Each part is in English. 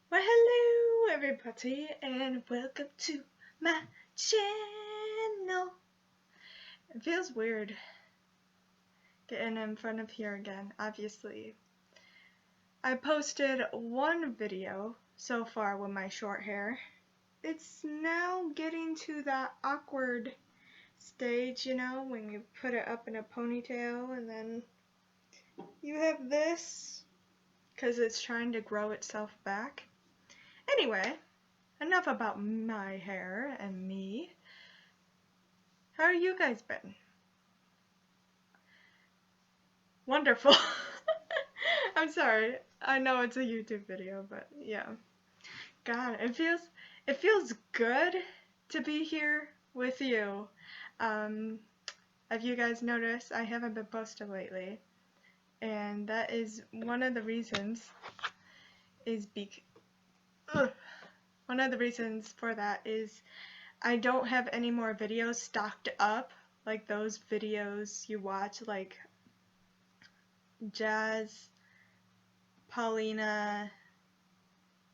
Well, hello everybody and welcome to my channel. It feels weird getting in front of here again, obviously. I posted one video so far with my short hair. It's now getting to that awkward stage, you know, when you put it up in a ponytail and then you have this because it's trying to grow itself back. Anyway, enough about my hair and me. How are you guys been? Wonderful. I'm sorry. I know it's a YouTube video, but yeah. God, it feels good to be here with you. Have you guys noticed I haven't been posted lately? And that is one of the reasons one of the reasons for that is I don't have any more videos stocked up, like those videos you watch, like Jazz, Paulina,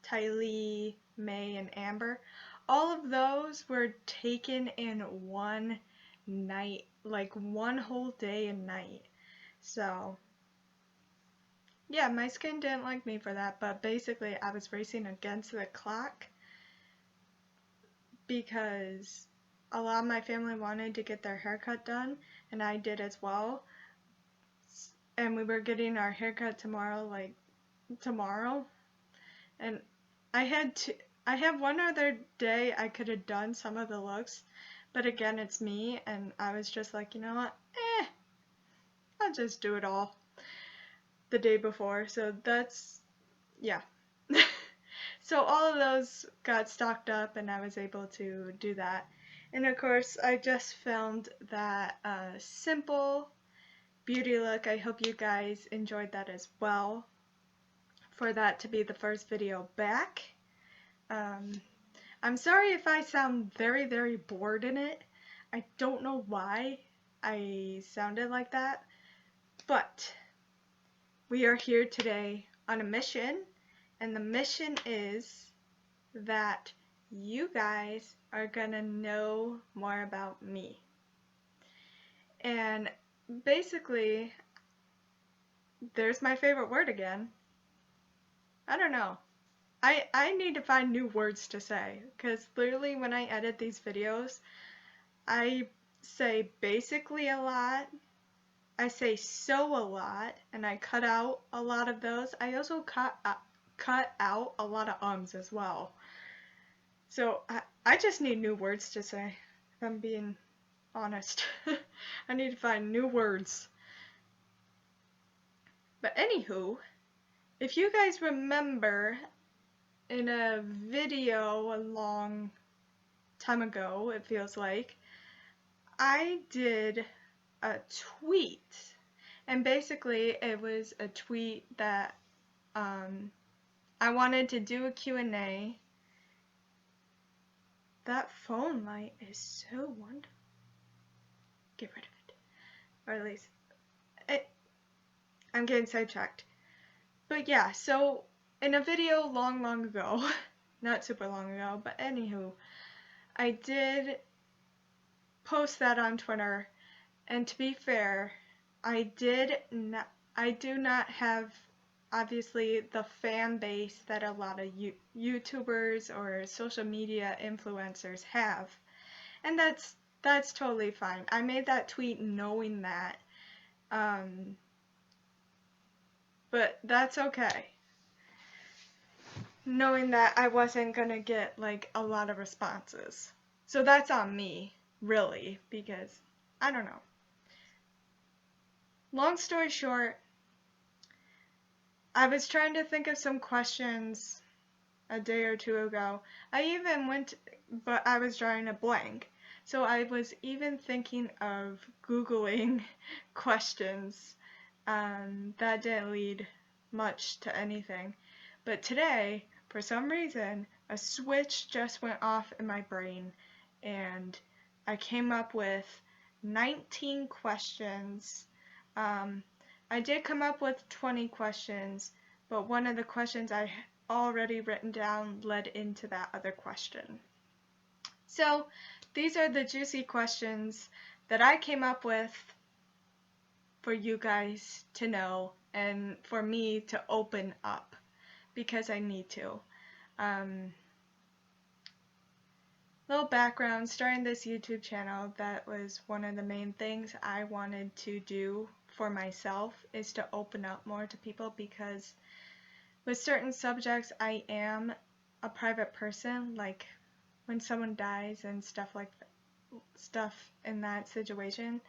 Tylee, May, and Amber. All of those were taken in one night, like one whole day and night. So yeah, my skin didn't like me for that, but basically I was racing against the clock because a lot of my family wanted to get their haircut done, and I did as well. And we were getting our haircut tomorrow, and I have one other day I could have done some of the looks, but again, it's me, and I was just like, you know what, I'll just do it all the day before. So that's, yeah. So all of those got stocked up and I was able to do that. And of course, I just filmed that simple beauty look. I hope you guys enjoyed that as well. For that to be the first video back. I'm sorry if I sound very, very bored in it. I don't know why I sounded like that, but we are here today on a mission, and the mission is that you guys are gonna know more about me. And basically, there's my favorite word again. I don't know. I need to find new words to say, because literally when I edit these videos, I say basically a lot, I say so a lot, and I cut out a lot of those. I also cut out a lot of ums as well. So I just need new words to say, if I'm being honest. I need to find new words. But anywho, if you guys remember, in a video a long time ago, it feels like, I did a tweet, and basically it was a tweet that I wanted to do a Q&A. That phone light is so wonderful. Get rid of it. Or at least, I'm getting sidetracked. But yeah, so in a video long ago, not super long ago, but anywho, I did post that on Twitter, and to be fair, I do not have, obviously, the fan base that a lot of YouTubers or social media influencers have, and that's totally fine. I made that tweet knowing that, but that's okay. Knowing that I wasn't gonna get like a lot of responses. So that's on me, really, because I don't know. Long story short, I was trying to think of some questions a day or two ago. I even but I was drawing a blank. So I was even thinking of Googling questions. That didn't lead much to anything. But today, for some reason, a switch just went off in my brain, and I came up with 19 questions. I did come up with 20 questions, but one of the questions I already written down led into that other question. So these are the juicy questions that I came up with for you guys to know and for me to open up because I need to. Little background, starting this YouTube channel, that was one of the main things I wanted to do for myself, is to open up more to people, because with certain subjects I am a private person, like when someone dies and stuff like that, stuff in that situation,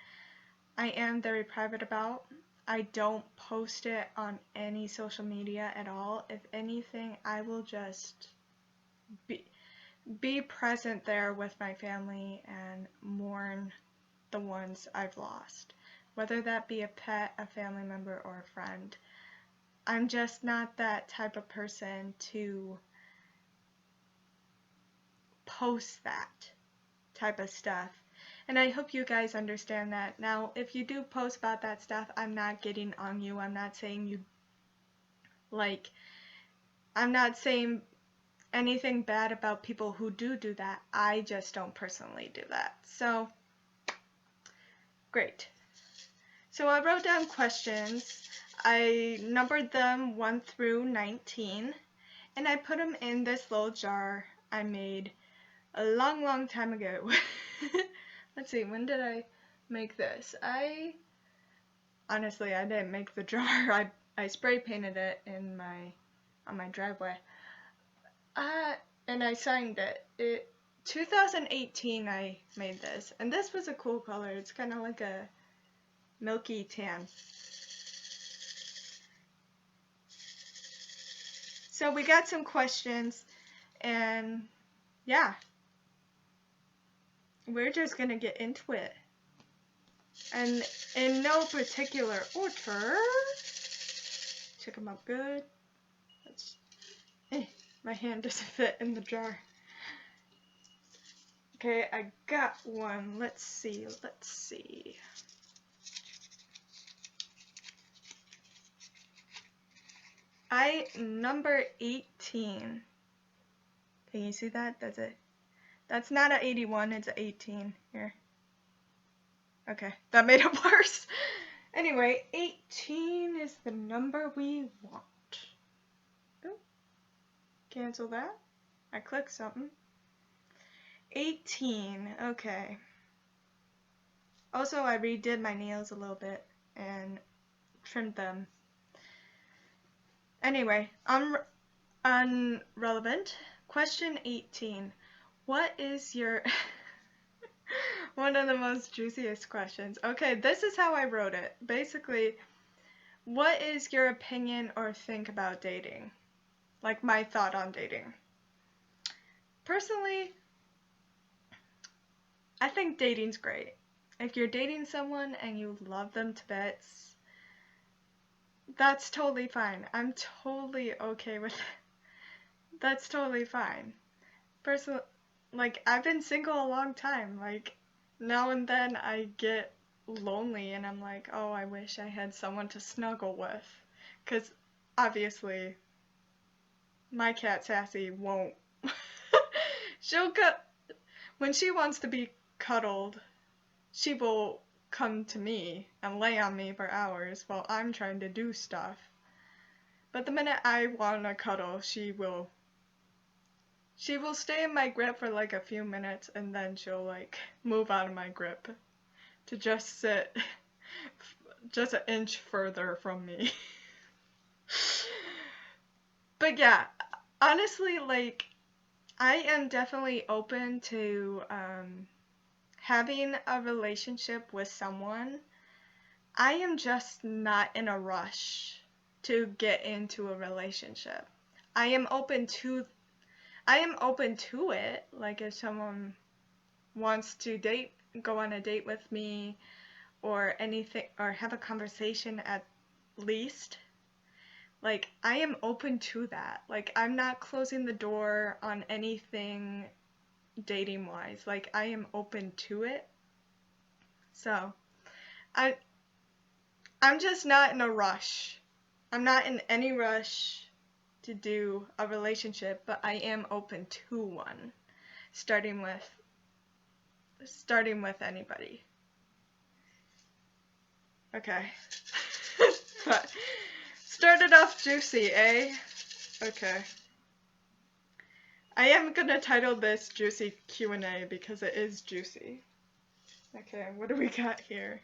I am very private about. I don't post it on any social media at all. If anything, I will just be present there with my family and mourn the ones I've lost, whether that be a pet, a family member, or a friend. I'm just not that type of person to post that type of stuff. And I hope you guys understand that. Now, if you do post about that stuff, I'm not getting on you. I'm not saying you, like, I'm not saying anything bad about people who do that. I just don't personally do that. So, great. So I wrote down questions. I numbered them 1 through 19, and I put them in this little jar I made a long time ago. Let's see, when did I make this? Honestly, I didn't make the jar. I spray painted it on my driveway. And I signed it. 2018 I made this, and this was a cool color. It's kind of like a milky tan. So we got some questions, and yeah, we're just gonna get into it. And in no particular order, check them out good. My hand doesn't fit in the jar. Okay, I got one. Let's see. Number 18. Can you see that? That's not an 81, it's an 18 here. Okay, that made it worse. Anyway, 18 is the number we want. Ooh, cancel that. I clicked something. 18, okay. Also, I redid my nails a little bit and trimmed them. Anyway, unrelevant. Question 18. What is your... one of the most juiciest questions. Okay, this is how I wrote it. Basically, what is your opinion or think about dating? Like, my thought on dating. Personally, I think dating's great. If you're dating someone and you love them to bits, that's totally fine. I'm totally okay with it. That's totally fine. Personally, like, I've been single a long time. Like, now and then I get lonely and I'm like, oh, I wish I had someone to snuggle with. Because, obviously, my cat Sassy won't. When she wants to be cuddled, she will come to me and lay on me for hours while I'm trying to do stuff. But the minute I want to cuddle, she will stay in my grip for like a few minutes, and then she'll like move out of my grip to just sit just an inch further from me. But yeah, honestly, like, I am definitely open to having a relationship with someone. I am just not in a rush to get into a relationship. I am open to it. Like, if someone wants to go on a date with me or anything, or have a conversation at least, like, I am open to that. Like, I'm not closing the door on anything dating wise. Like, I am open to it. So, I'm just not in a rush. I'm not in any rush to do a relationship, but I am open to one, starting with anybody. Okay. But started off juicy, eh? Okay. I am gonna title this Juicy Q&A because it is juicy. Okay, what do we got here?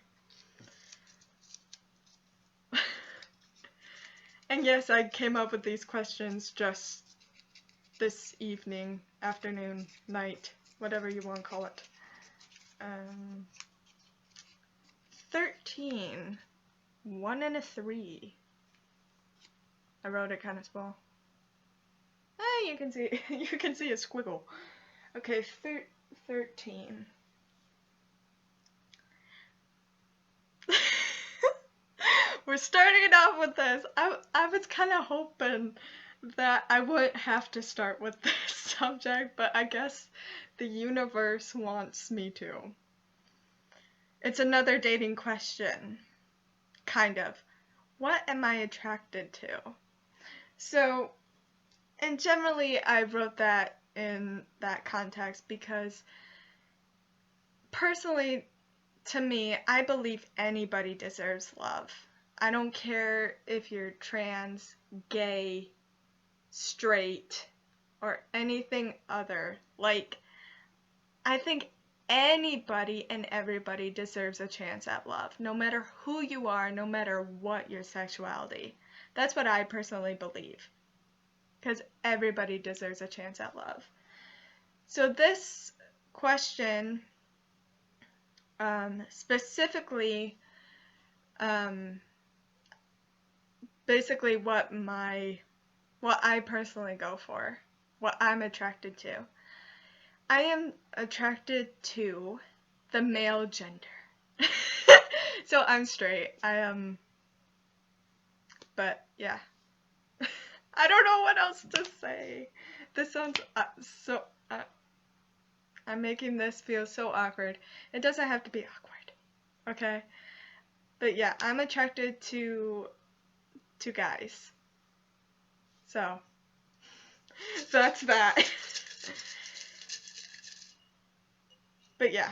And yes, I came up with these questions just this evening, afternoon, night, whatever you want to call it. 13. 1 and a 3. I wrote it kind of small. You can see a squiggle. Okay, 13. We're starting off with this. I was kind of hoping that I wouldn't have to start with this subject, but I guess the universe wants me to. It's another dating question. Kind of. What am I attracted to? So, and generally I wrote that in that context because personally, to me, I believe anybody deserves love. I don't care if you're trans, gay, straight, or anything other. Like, I think anybody and everybody deserves a chance at love, no matter who you are, no matter what your sexuality. That's what I personally believe, because everybody deserves a chance at love. So this question specifically basically what I personally go for, what I'm attracted to. I am attracted to the male gender. So I'm straight. But yeah. I don't know what else to say. This sounds I'm making this feel so awkward. It doesn't have to be awkward. Okay? But yeah, I'm attracted to guys. So that's that. But yeah,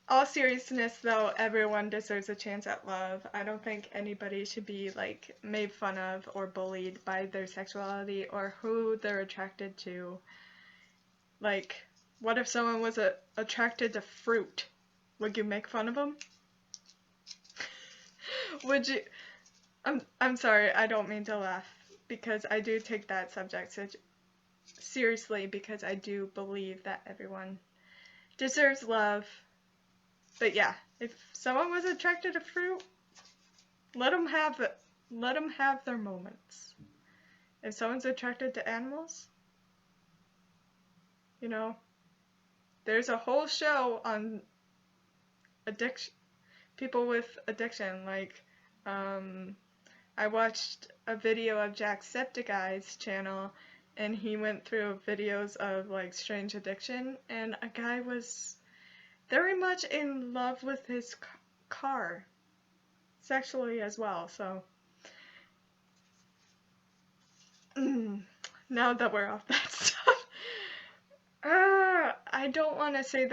all seriousness though, everyone deserves a chance at love. I don't think anybody should be like made fun of or bullied by their sexuality or who they're attracted to. Like, what if someone was attracted to fruit? Would you make fun of them? Would you? I'm sorry, I don't mean to laugh, because I do take that subject seriously, because I do believe that everyone deserves love. But yeah, if someone was attracted to fruit, let them have it. Let them have their moments. If someone's attracted to animals, you know, there's a whole show on addiction, people with addiction. Like, I watched a video of Jacksepticeye's channel, and he went through videos of like strange addiction, and a guy was very much in love with his car, sexually as well. So now that we're off that stuff, I don't want to say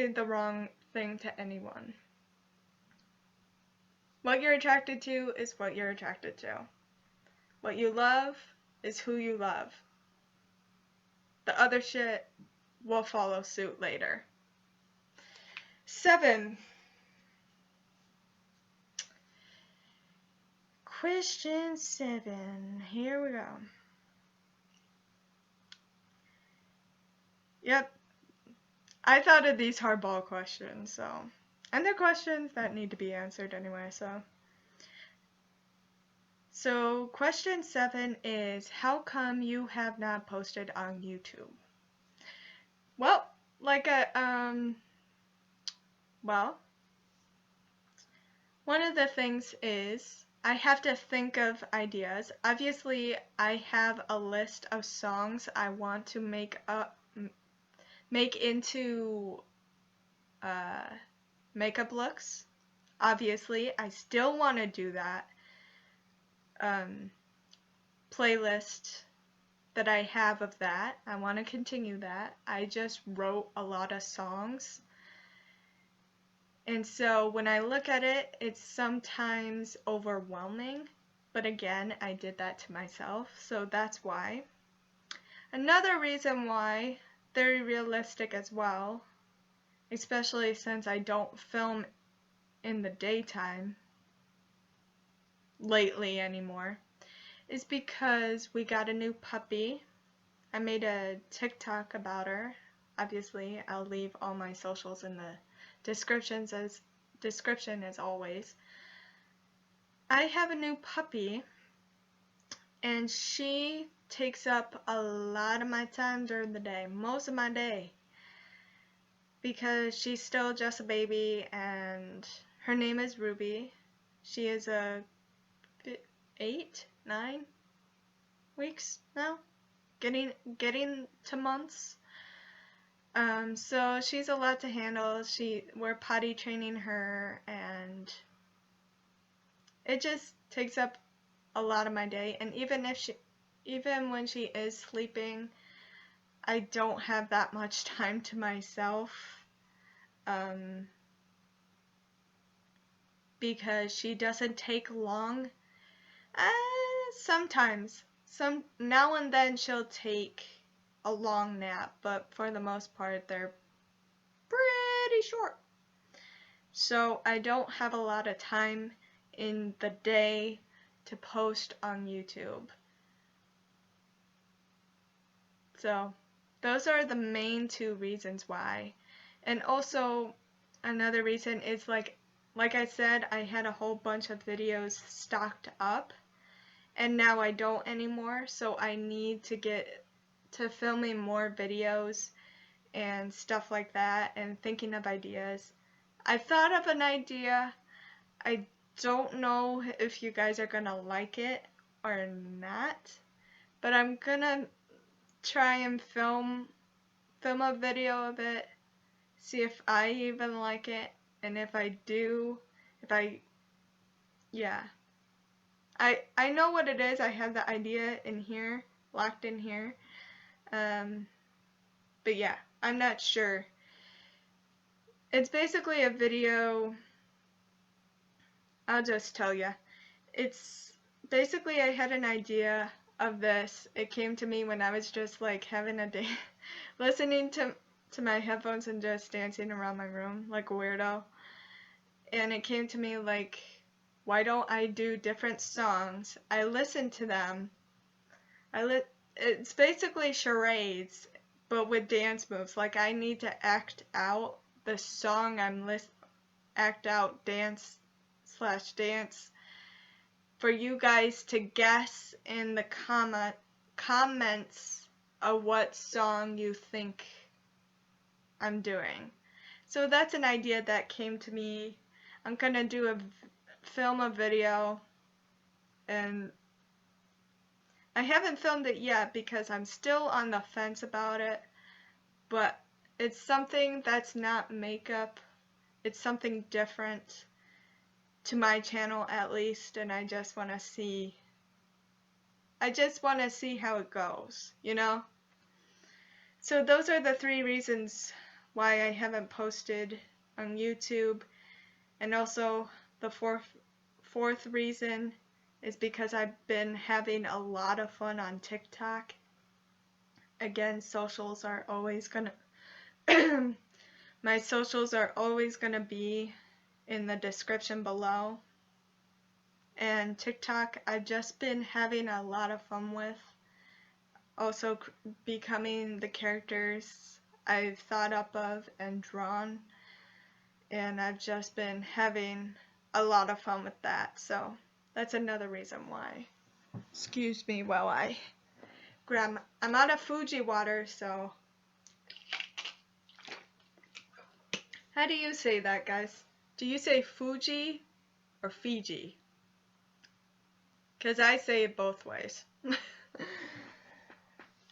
the wrong thing to anyone. What you're attracted to is what you're attracted to. What you love is who you love. The other shit will follow suit later. 7. Question 7. Here we go. Yep. I thought of these hardball questions, so. And they're questions that need to be answered anyway, so. So, question 7 is, how come you have not posted on YouTube? Well, one of the things is I have to think of ideas. Obviously, I have a list of songs I want to make into makeup looks. Obviously, I still want to do that. playlist that I have of that. I want to continue that. I just wrote a lot of songs. And so when I look at it, it's sometimes overwhelming. But again, I did that to myself, so that's why. Another reason why, very realistic as well, especially since I don't film in the daytime lately anymore, is because we got a new puppy. I made a TikTok about her. Obviously, I'll leave all my socials in the description as always. I have a new puppy, and she takes up a lot of my time during the day, most of my day, because she's still just a baby, and her name is Ruby. She is 9 weeks now, getting to months. So she's a lot to handle. We're potty training her, and it just takes up a lot of my day. And even when she is sleeping, I don't have that much time to myself, because she doesn't take long. Sometimes, now and then she'll take a long nap, but for the most part they're pretty short. So I don't have a lot of time in the day to post on YouTube. So those are the main two reasons why. And also another reason is like I said, I had a whole bunch of videos stocked up, and now I don't anymore, so I need to get to filming more videos and stuff like that, and thinking of ideas. I thought of an idea. I don't know if you guys are gonna like it or not, but I'm gonna try and film a video of it, see if I even like it, and if I do, I know what it is. I have the idea in here, locked in here. But yeah, I'm not sure. It's basically a video. I'll just tell you. It's basically, I had an idea of this. It came to me when I was just like having a day, listening to my headphones and just dancing around my room like a weirdo. And it came to me like, why don't I do different songs? I listen to them. It's basically charades, but with dance moves. Like, I need to act out the song act out dance for you guys to guess in the comments of what song you think I'm doing. So that's an idea that came to me. I'm gonna film a video, and I haven't filmed it yet because I'm still on the fence about it, but it's something that's not makeup. It's something different to my channel, at least, and I just want to see how it goes, you know? So those are the 3 reasons why I haven't posted on YouTube. And also the fourth reason is because I've been having a lot of fun on TikTok. Again, socials are always gonna my socials are always gonna be in the description below. And TikTok, I've just been having a lot of fun with. Also becoming the characters I've thought up of and drawn. And I've just been having a lot of fun with that. So that's another reason why. Excuse me while I grab. I'm out of Fuji water, so. How do you say that, guys? Do you say Fuji or Fiji? Because I say it both ways.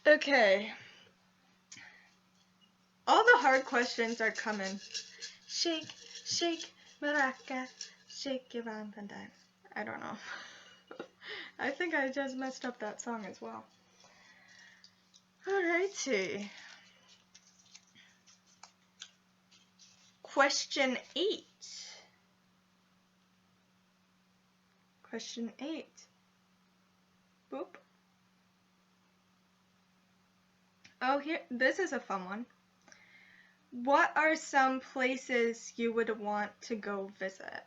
Okay. All the hard questions are coming. Shake, shake, maraca, shake your round and dime. I don't know. I think I just messed up that song as well. Alrighty. Question 8. Question 8. Boop. Oh, here, this is a fun one. What are some places you would want to go visit?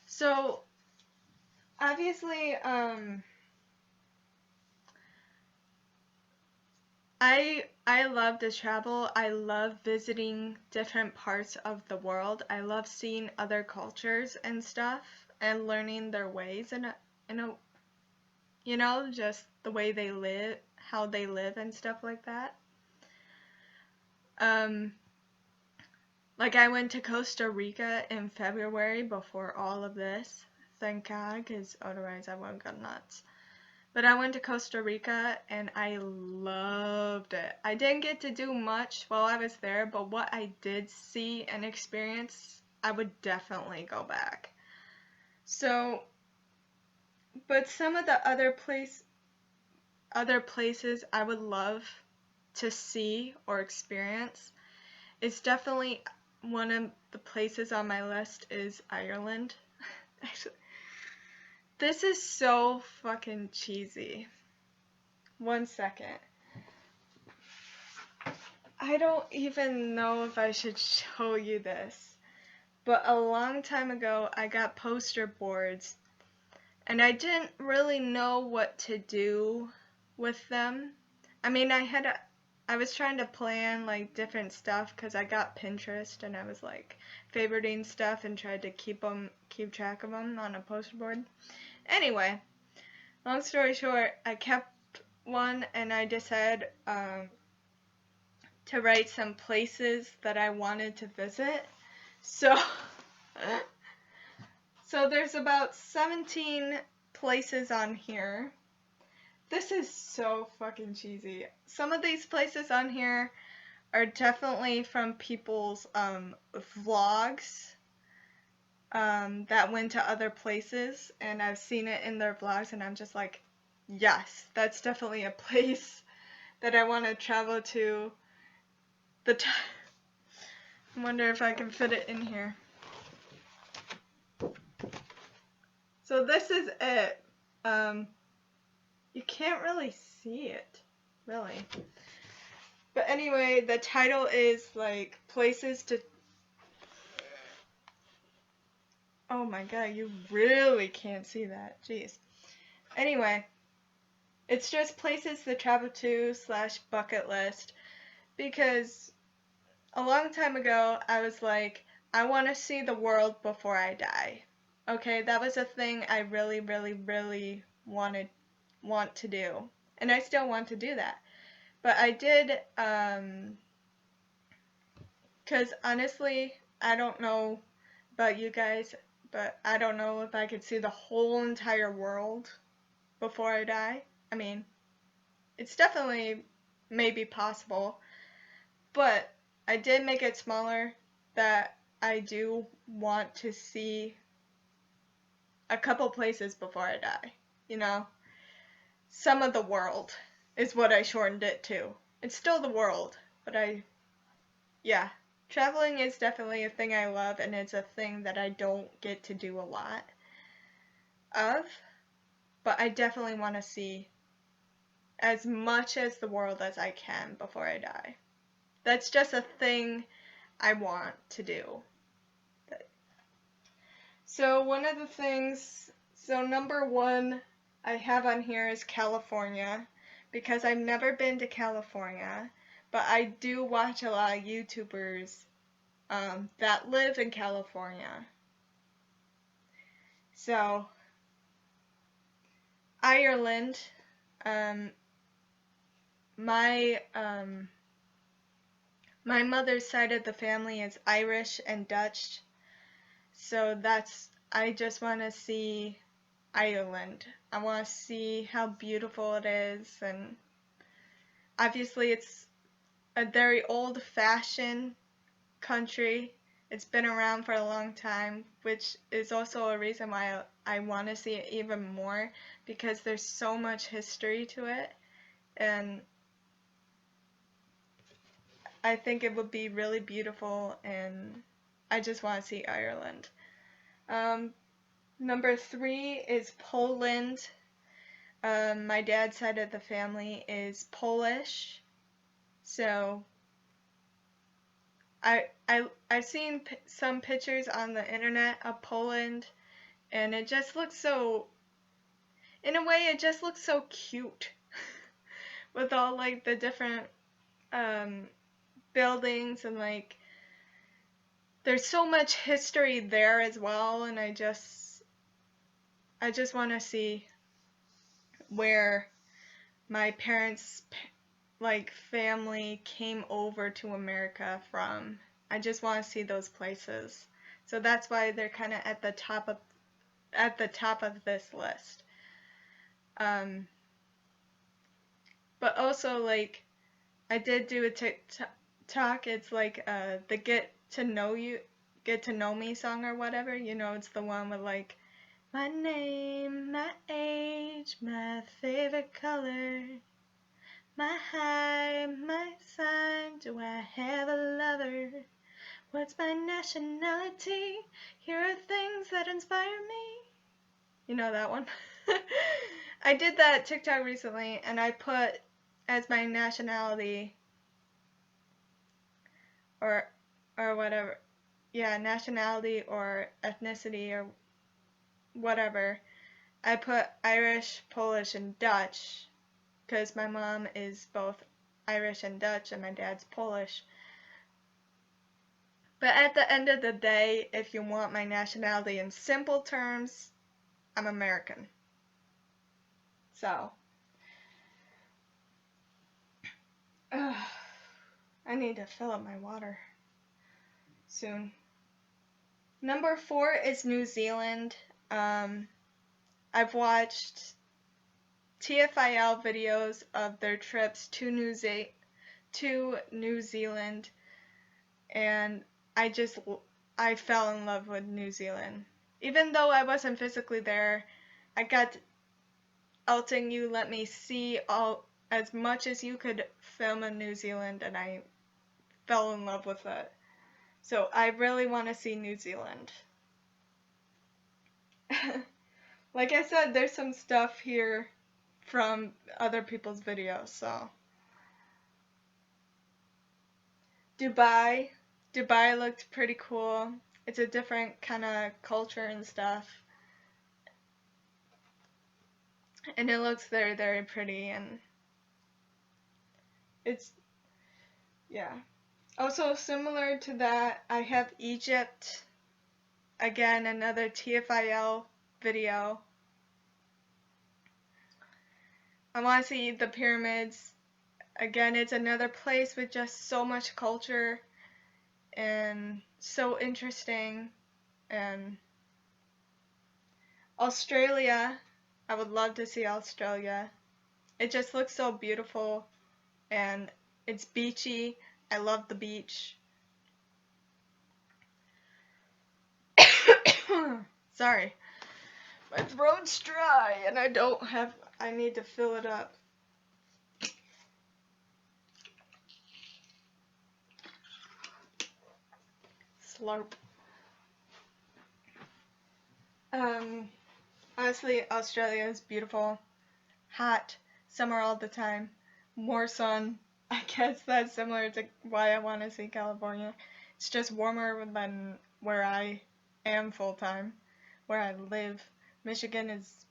So, obviously, I love to travel. I love visiting different parts of the world. I love seeing other cultures and stuff and learning their ways and you know, just the way they live, how they live and stuff like that. Like I went to Costa Rica in February before all of this. Thank God, because otherwise I would have gone nuts. But I went to Costa Rica and I loved it. I didn't get to do much while I was there, but what I did see and experience, I would definitely go back. So, but some of the other places I would love to see or experience, it's definitely one of the places on my list is Ireland. Actually, this is so fucking cheesy. 1 second. I don't even know if I should show you this, but a long time ago I got poster boards and I didn't really know what to do with them. I mean, I was trying to plan like different stuff because I got Pinterest and I was like favoriting stuff and tried to keep track of them on a poster board. Anyway, long story short, I kept one and I decided to write some places that I wanted to visit. So there's about 17 places on here. This is so fucking cheesy. Some of these places on here are definitely from people's vlogs that went to other places, and I've seen it in their vlogs, and I'm just like, yes, that's definitely a place that I want to travel to. I wonder if I can fit it in here. So this is it. You can't really see it, really. But anyway, the title is like places to... Oh my god, you really can't see that. Jeez. Anyway, it's just places to travel to / bucket list, because a long time ago I was like, I want to see the world before I die. Okay, that was a thing I really, really, really want to do. And I still want to do that. But I did, because honestly, I don't know about you guys, but I don't know if I could see the whole entire world before I die. I mean, it's definitely maybe possible, but I did make it smaller that I do want to see a couple places before I die, you know? Some of the world is what I shortened it to. It's still the world, but yeah. Traveling is definitely a thing I love, and it's a thing that I don't get to do a lot of, but I definitely want to see as much as the world as I can before I die. That's just a thing I want to do. So one of the things, number 1 I have on here is California, because I've never been to California, but I do watch a lot of YouTubers that live in California. So, Ireland, my mother's side of the family is Irish and Dutch, so I just want to see Ireland. I want to see how beautiful it is, and obviously it's a very old-fashioned country, It's been around for a long time, which is also a reason why I want to see it even more, because there's so much history to it, and I think it would be really beautiful, and I just want to see Ireland. Number 3 is Poland. My dad's side of the family is Polish, so I've seen some pictures on the internet of Poland, and it just looks so, in a way, it just looks so cute with all like the different buildings, and like there's so much history there as well, and I just want to see where my parents like family came over to America from. I just want to see those places. So that's why they're kind of at the top of this list. But also, like, I did do a TikTok. It's like the get to know me song or whatever. You know, it's the one with like my name, my age, my favorite color, my height, my sign, do I have a lover? What's my nationality? Here are things that inspire me. You know that one? I did that TikTok recently, and I put as my nationality, or whatever. Yeah, nationality or ethnicity or whatever. I put Irish, Polish, and Dutch, because my mom is both Irish and Dutch, and my dad's Polish. But at the end of the day, if you want my nationality in simple terms, I'm American. So, I need to fill up my water soon. Number 4 is New Zealand. I've watched TFIL videos of their trips to New Zealand, and I fell in love with New Zealand. Even though I wasn't physically there, I got Elton, you let me see as much as you could film in New Zealand, and I fell in love with it. So I really want to see New Zealand. Like I said, there's some stuff here from other people's videos, so. Dubai looked pretty cool. It's a different kind of culture and stuff. And it looks very, very pretty, and it's, yeah. Also, similar to that, I have Egypt. Again, another TFIL video. I want to see the pyramids. Again, it's another place with just so much culture and so interesting. And Australia, I would love to see Australia. It just looks so beautiful, and it's beachy. I love the beach. Sorry. My throat's dry, and I need to fill it up. Slurp. Honestly, Australia is beautiful. Hot. Summer all the time. More sun. I guess that's similar to why I want to see California. It's just warmer than where I am full time, where I live. Michigan is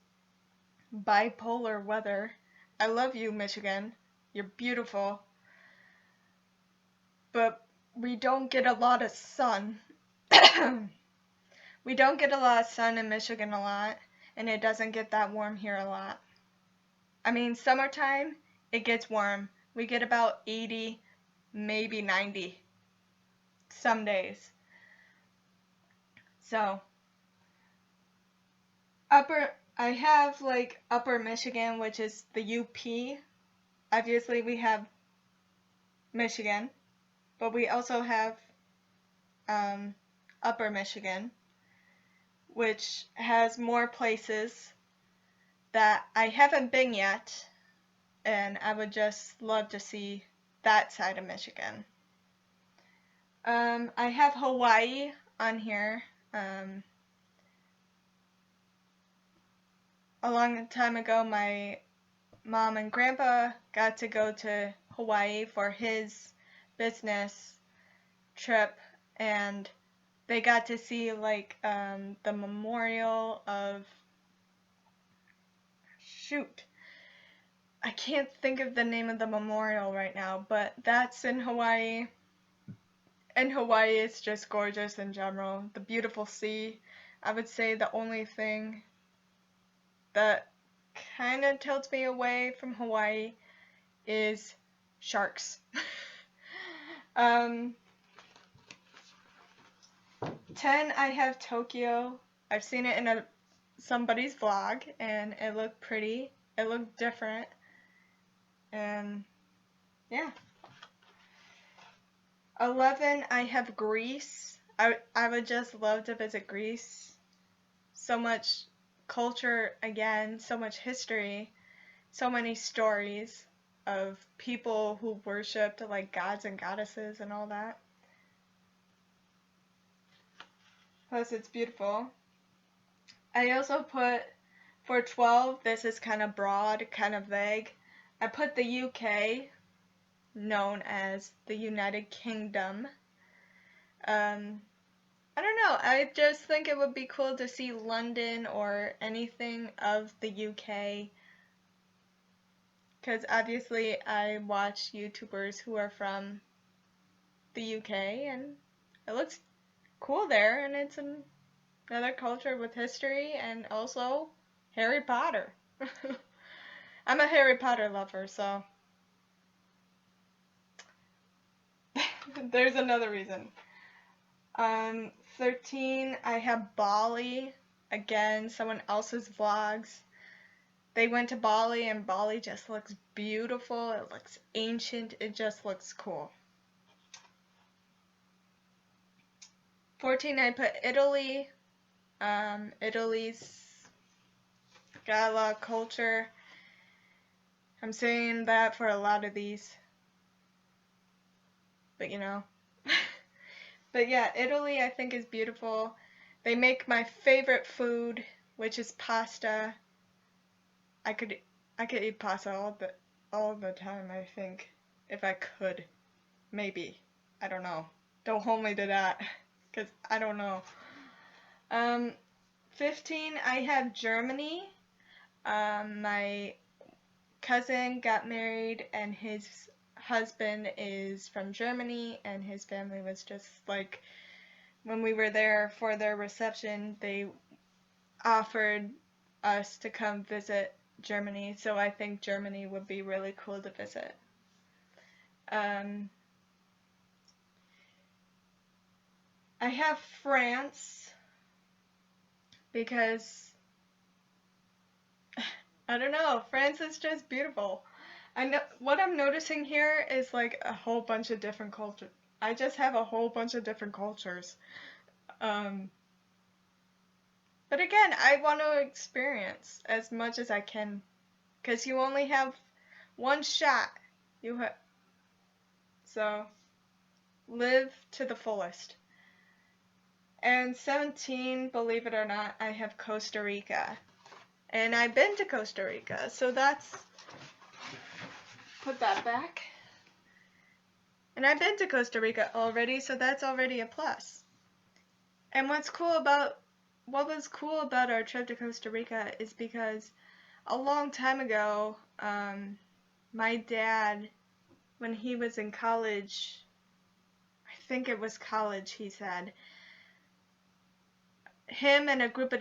bipolar weather. I love you, Michigan. You're beautiful. But we don't get a lot of sun. We don't get a lot of sun in Michigan a lot, and it doesn't get that warm here a lot. I mean, summertime, it gets warm. We get about 80, maybe 90 some days. So, I have like Upper Michigan, which is the UP. Obviously, we have Michigan, but we also have Upper Michigan, which has more places that I haven't been yet, and I would just love to see that side of Michigan. I have Hawaii on here. A long time ago, my mom and grandpa got to go to Hawaii for his business trip, and they got to see like the memorial of, shoot, I can't think of the name of the memorial right now, but that's in Hawaii. And Hawaii is just gorgeous in general. The beautiful sea. I would say the only thing that kind of tilts me away from Hawaii is sharks. 10, I have Tokyo. I've seen it in somebody's vlog, and it looked pretty. It looked different. And yeah. 11, I have Greece. I would just love to visit Greece. So much culture, again, so much history, so many stories of people who worshipped like gods and goddesses and all that. Plus, it's beautiful. I also put, for 12, this is kind of broad, kind of vague. I put the UK, known as the United Kingdom. I don't know, I just think it would be cool to see London or anything of the UK, because obviously I watch YouTubers who are from the UK, and it looks cool there, and it's another culture with history, and also Harry Potter. I'm a Harry Potter lover, so there's another reason. 13, I have Bali. Again, someone else's vlogs. They went to Bali, and Bali just looks beautiful. It looks ancient. It just looks cool. 14, I put Italy. Italy's got a lot of culture. I'm saying that for a lot of these. But you know. But yeah, Italy I think is beautiful. They make my favorite food, which is pasta. I could eat pasta all the time, I think, if I could. Maybe. I don't know. Don't hold me to that, because I don't know. 15, I have Germany. My cousin got married, and his husband is from Germany, and his family was just like, when we were there for their reception, they offered us to come visit Germany, so I think Germany would be really cool to visit. I have France because I don't know, France is just beautiful. I know what I'm noticing here is like a whole bunch of different cultures. I just have a whole bunch of different cultures. But again, I want to experience as much as I can, because you only have one shot. So live to the fullest. And 17, believe it or not, I have Costa Rica. And I've been to Costa Rica, so that's, put that back. And I've been to Costa Rica already, so that's already a plus. And what was cool about our trip to Costa Rica is because a long time ago, my dad, when he was in college, I think it was college, he said, him and a group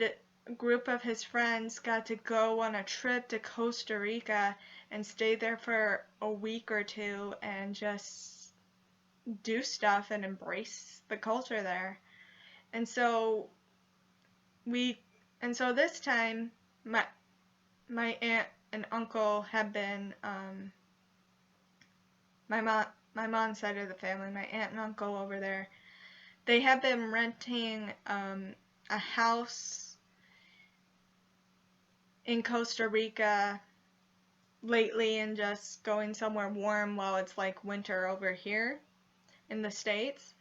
of his friends got to go on a trip to Costa Rica and stay there for a week or two and just do stuff and embrace the culture there. And so this time my aunt and uncle have been my mom's side of the family, my aunt and uncle over there they have been renting a house in Costa Rica lately and just going somewhere warm while it's like winter over here in the States.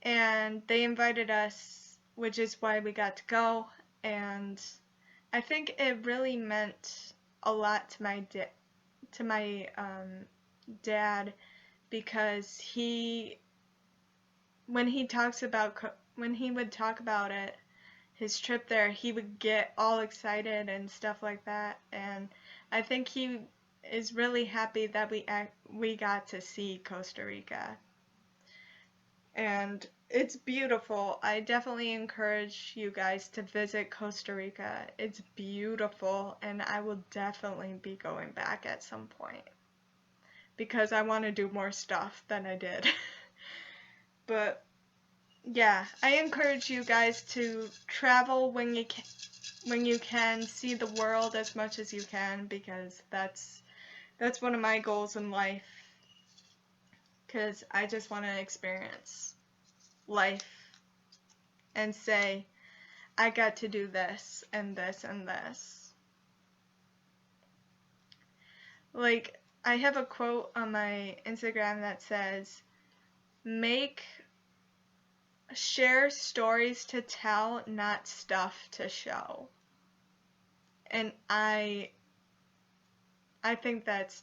And they invited us, which is why we got to go. And I think it really meant a lot to my dad, because when he would talk about it, his trip there, he would get all excited and stuff like that. And I think he is really happy that we got to see Costa Rica. And it's beautiful. I definitely encourage you guys to visit Costa Rica. It's beautiful, and I will definitely be going back at some point because I want to do more stuff than I did. But yeah, I encourage you guys to travel when you can, see the world as much as you can, because that's one of my goals in life, because I just want to experience life and say, I got to do this and this and this. Like, I have a quote on my Instagram that says, share stories to tell, not stuff to show. And I think that's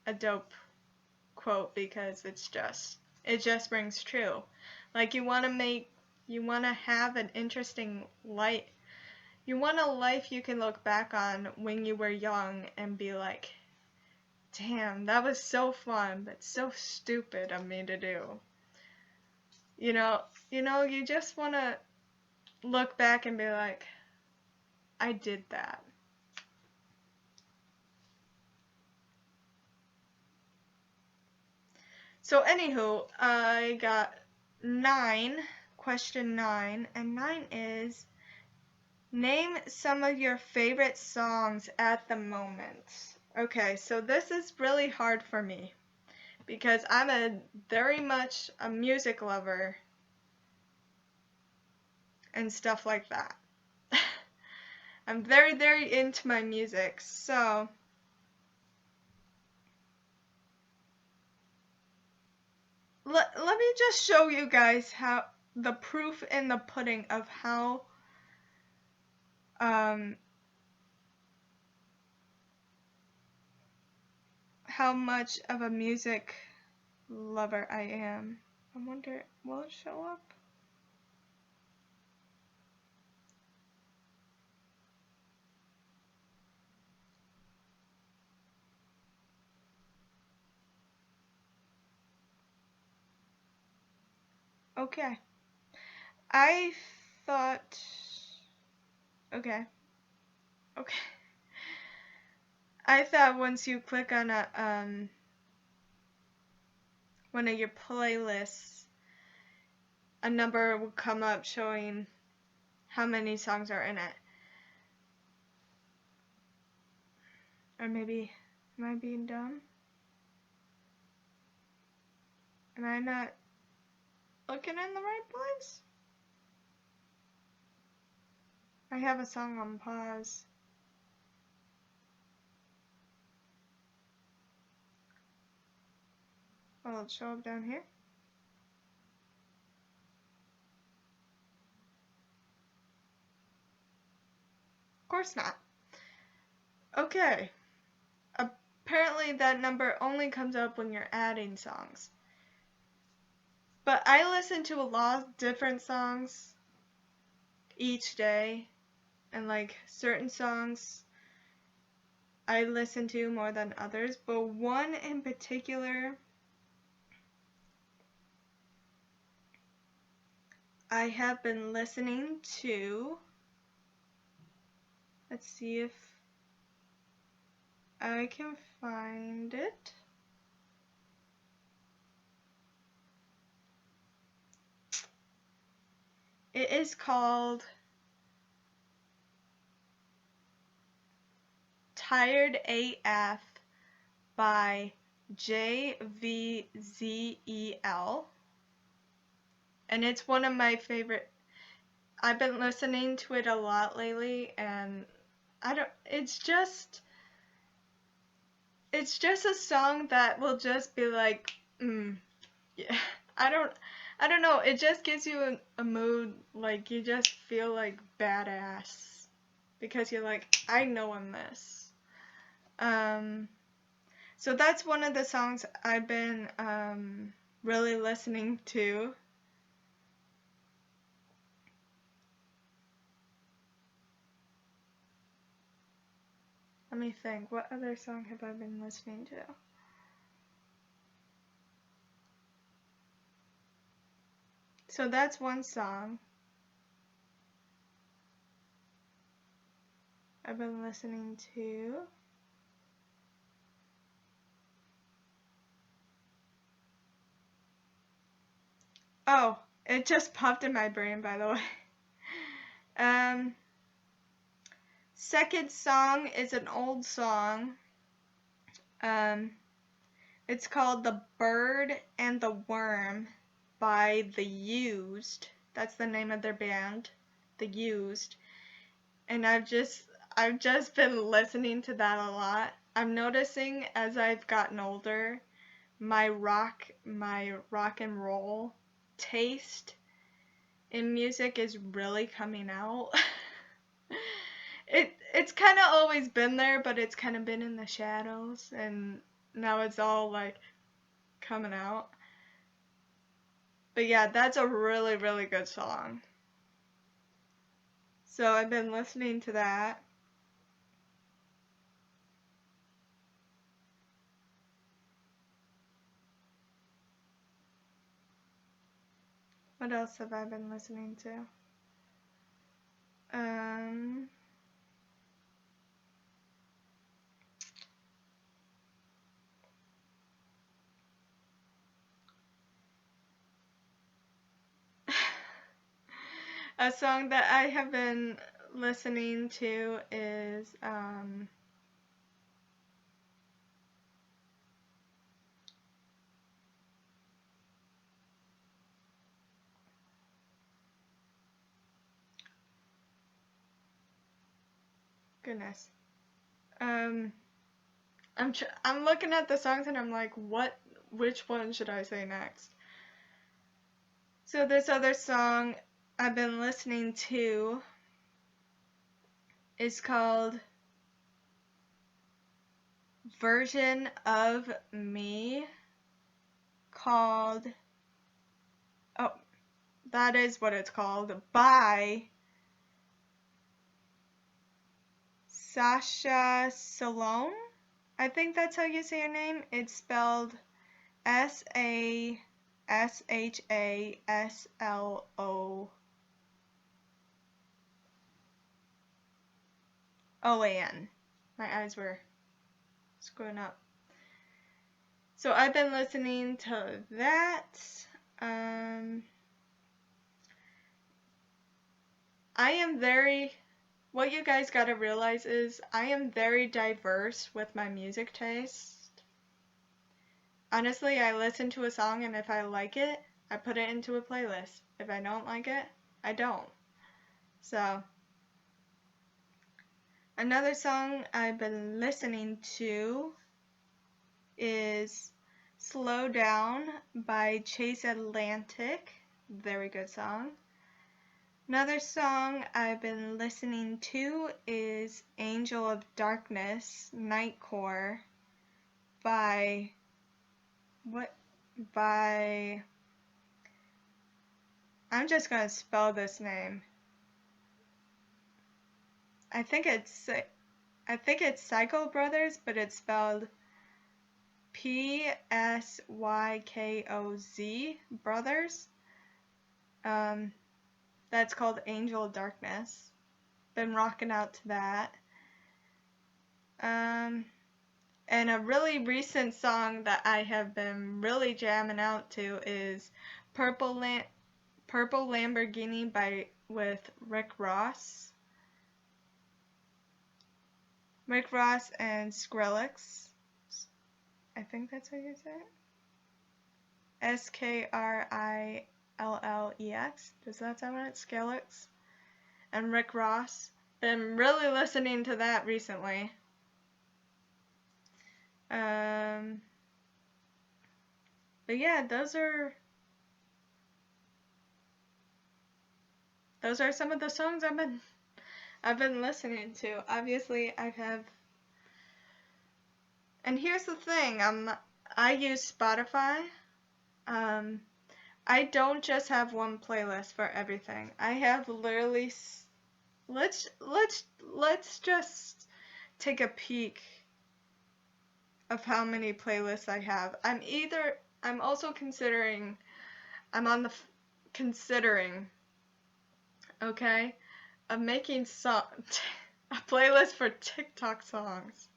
a dope quote, because it just rings true. Like, you want to have an interesting life. You want a life you can look back on when you were young and be like, damn, that was so fun, but so stupid of me to do. You know, you just want to look back and be like, I did that. So anywho, I got question 9, and 9 is, name some of your favorite songs at the moment. Okay, so this is really hard for me, because I'm very much a music lover and stuff like that. I'm very, very into my music, so let me just show you guys how the proof in the pudding of how much of a music lover I am. I wonder, will it show up? Okay. I thought, okay. I thought once you click on one of your playlists, a number will come up showing how many songs are in it. Or maybe, am I being dumb? Am I not looking in the right place? I have a song on pause. Will it show up down here? Of course not. Okay. Apparently that number only comes up when you're adding songs. But I listen to a lot of different songs each day, and like certain songs I listen to more than others, but one in particular I have been listening to. Let's see if I can find it. It is called Tired AF by JVZEL. and it's one of my favorite. I've been listening to it a lot lately, and it's just a song that will just be like, yeah. I don't know, it just gives you a mood, like you just feel like badass because you're like, I know I'm this. So that's one of the songs I've been really listening to. Let me think, what other song have I been listening to? So that's one song I've been listening to. Oh, it just popped in my brain, by the way. Second song is an old song. It's called The Bird and the Worm by The Used. That's the name of their band, The Used. And I've just been listening to that a lot. I'm noticing as I've gotten older, my rock and roll taste in music is really coming out. It's kind of always been there, but it's kind of been in the shadows, and now it's all like coming out. But yeah, that's a really, really good song. So I've been listening to that. What else have I been listening to? A song that I have been listening to is goodness. I'm looking at the songs and I'm like, which one should I say next? So this other song I've been listening to is called Version of Me, called, oh, that is what it's called, by Sasha Salone. I think that's how you say her name. It's spelled Sashasloan. My eyes were screwing up. So I've been listening to that. What you guys gotta realize is I am very diverse with my music taste. Honestly, I listen to a song and if I like it, I put it into a playlist. If I don't like it, I don't. So, another song I've been listening to is Slow Down by Chase Atlantic. Very good song. Another song I've been listening to is Angel of Darkness, Nightcore by I'm just gonna spell this name. I think it's Psycho Brothers, but it's spelled Psykoz Brothers. That's called Angel of Darkness. Been rocking out to that. And a really recent song that I have been really jamming out to is Purple Lamborghini with Rick Ross. Rick Ross and Skrillex. I think that's how you say it. Skrillex. Skrillex. Does that sound right? Skrillex. And Rick Ross. Been really listening to that recently. But yeah, those are some of the songs I've been listening to. Obviously, and here's the thing, I use Spotify. I don't just have one playlist for everything. I have literally, let's just take a peek of how many playlists I have. I'm also considering, okay, of making a playlist for TikTok songs.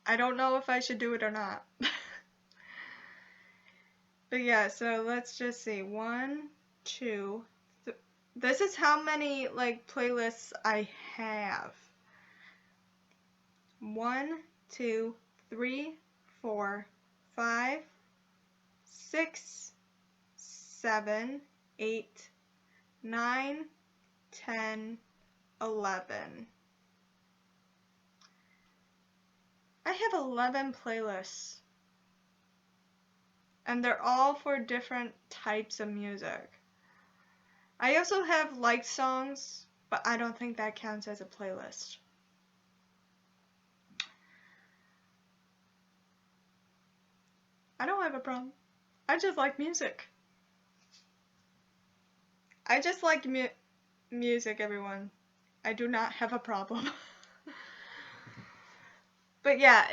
I don't know if I should do it or not. But yeah, so let's just see. 1, 2, this is how many like playlists I have. 1, 2, 3, 4, 5, 6, 7, 8, 9, 10, 11. I have 11 playlists. And they're all for different types of music. I also have liked songs, but I don't think that counts as a playlist. I don't have a problem. I just like music. I just like music, everyone. I do not have a problem. But yeah,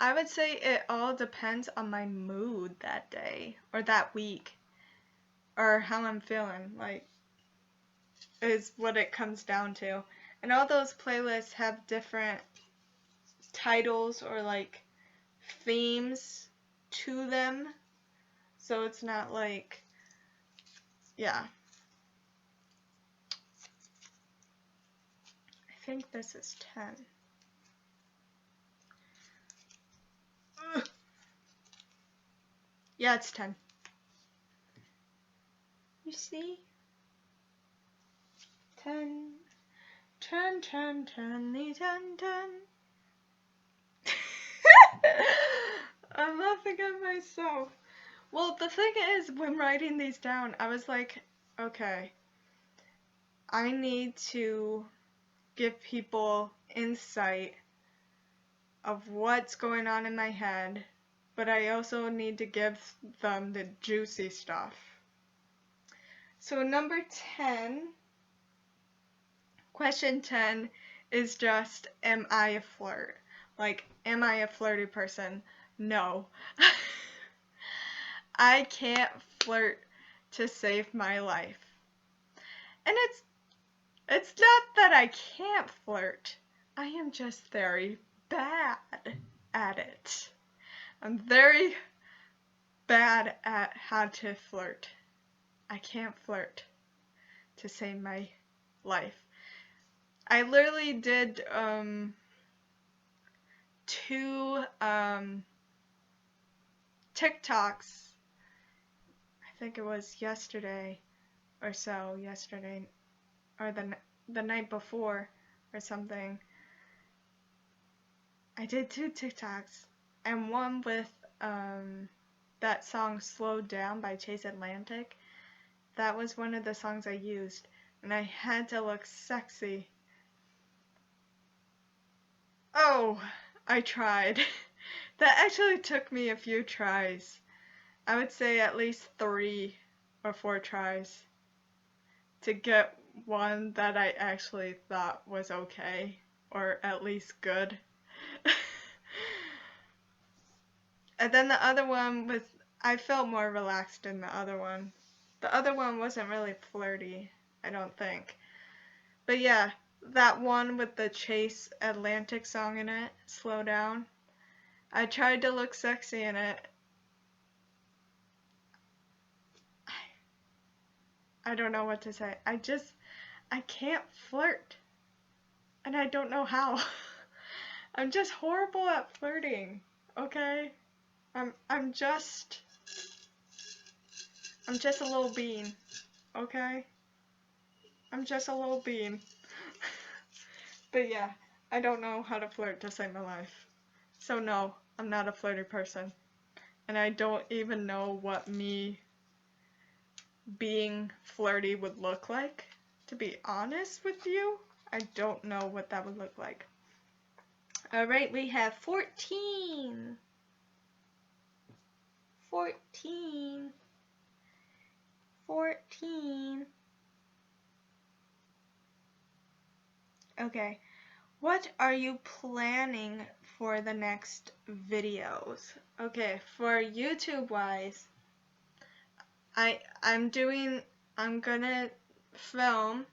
I would say it all depends on my mood that day or that week or how I'm feeling, like, is what it comes down to. And all those playlists have different titles or like themes to them. So it's not like, yeah. I think this is 10. Ugh. Yeah, it's 10. You see? 10, 10, 10, 10, 10, 10. I'm laughing at myself. Well, the thing is, when writing these down, I was like, okay, I need to give people insight of what's going on in my head, but I also need to give them the juicy stuff. So number 10, question 10 is just, am I a flirt? Like, am I a flirty person? No. I can't flirt to save my life. And it's not that I can't flirt. I am just very bad at it. I'm very bad at how to flirt. I can't flirt to save my life. I literally did 2 TikToks. I think it was yesterday or the night before or something. I did 2 TikToks, and one with that song Slow Down by Chase Atlantic. That was one of the songs I used, and I had to look sexy. Oh, I tried. That actually took me a few tries. I would say at least 3 or 4 tries to get one that I actually thought was okay, or at least good. And then the other one I felt more relaxed in the other one. The other one wasn't really flirty, I don't think. But yeah, that one with the Chase Atlantic song in it, Slow Down. I tried to look sexy in it. I don't know what to say. I can't flirt. And I don't know how. I'm just horrible at flirting, okay? I'm just a little bean, okay? I'm just a little bean. But yeah, I don't know how to flirt to save my life. So no, I'm not a flirty person. And I don't even know what me being flirty would look like. To be honest with you, I don't know what that would look like. Alright, we have 14. 14. 14. Okay. What are you planning for the next videos? Okay, for YouTube wise, I'm gonna film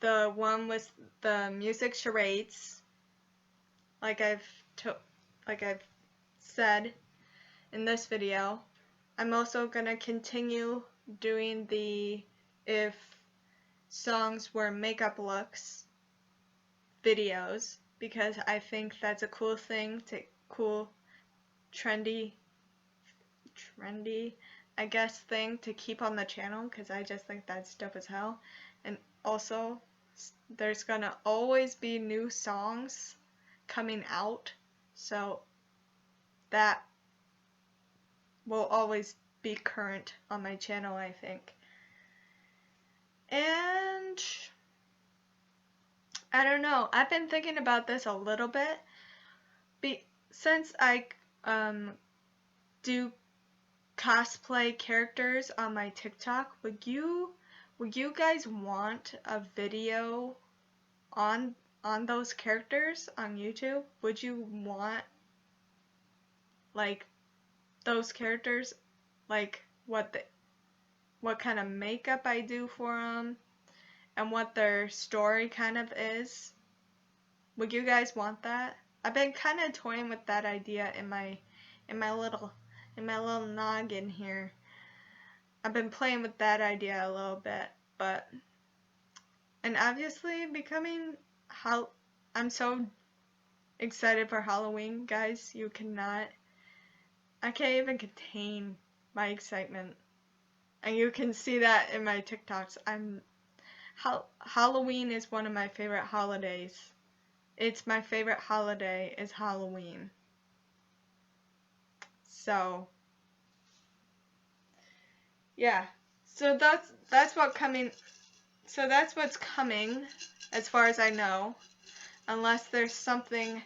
the one with the music charades, like I've said in this video. I'm also gonna continue doing the if songs were makeup looks videos, because I think that's a cool thing trendy, I guess, thing to keep on the channel, because I just think that's dope as hell. And also, there's gonna always be new songs coming out, so that will always be current on my channel, I think. And I don't know, I've been thinking about this a little bit. Since I do cosplay characters on my TikTok, would you guys want a video on those characters on YouTube? Would you want, like, those characters, like what kind of makeup I do for them and what their story kind of is? Would you guys want that? I've been kind of toying with that idea in my little noggin here. I've been playing with that idea a little bit, and obviously I'm so excited for Halloween, guys. I can't even contain my excitement. And you can see that in my TikToks. Halloween is one of my favorite holidays. It's my favorite holiday is Halloween. So yeah. So that's what's coming as far as I know. Unless there's something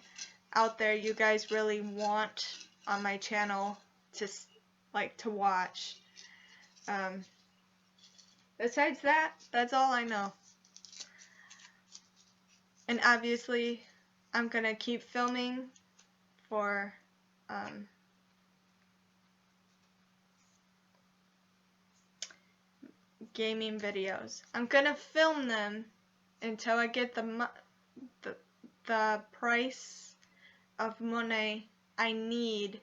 out there you guys really want on my channel to watch. Besides that, that's all I know. And obviously, I'm gonna keep filming for gaming videos. I'm gonna film them until I get the price of money I need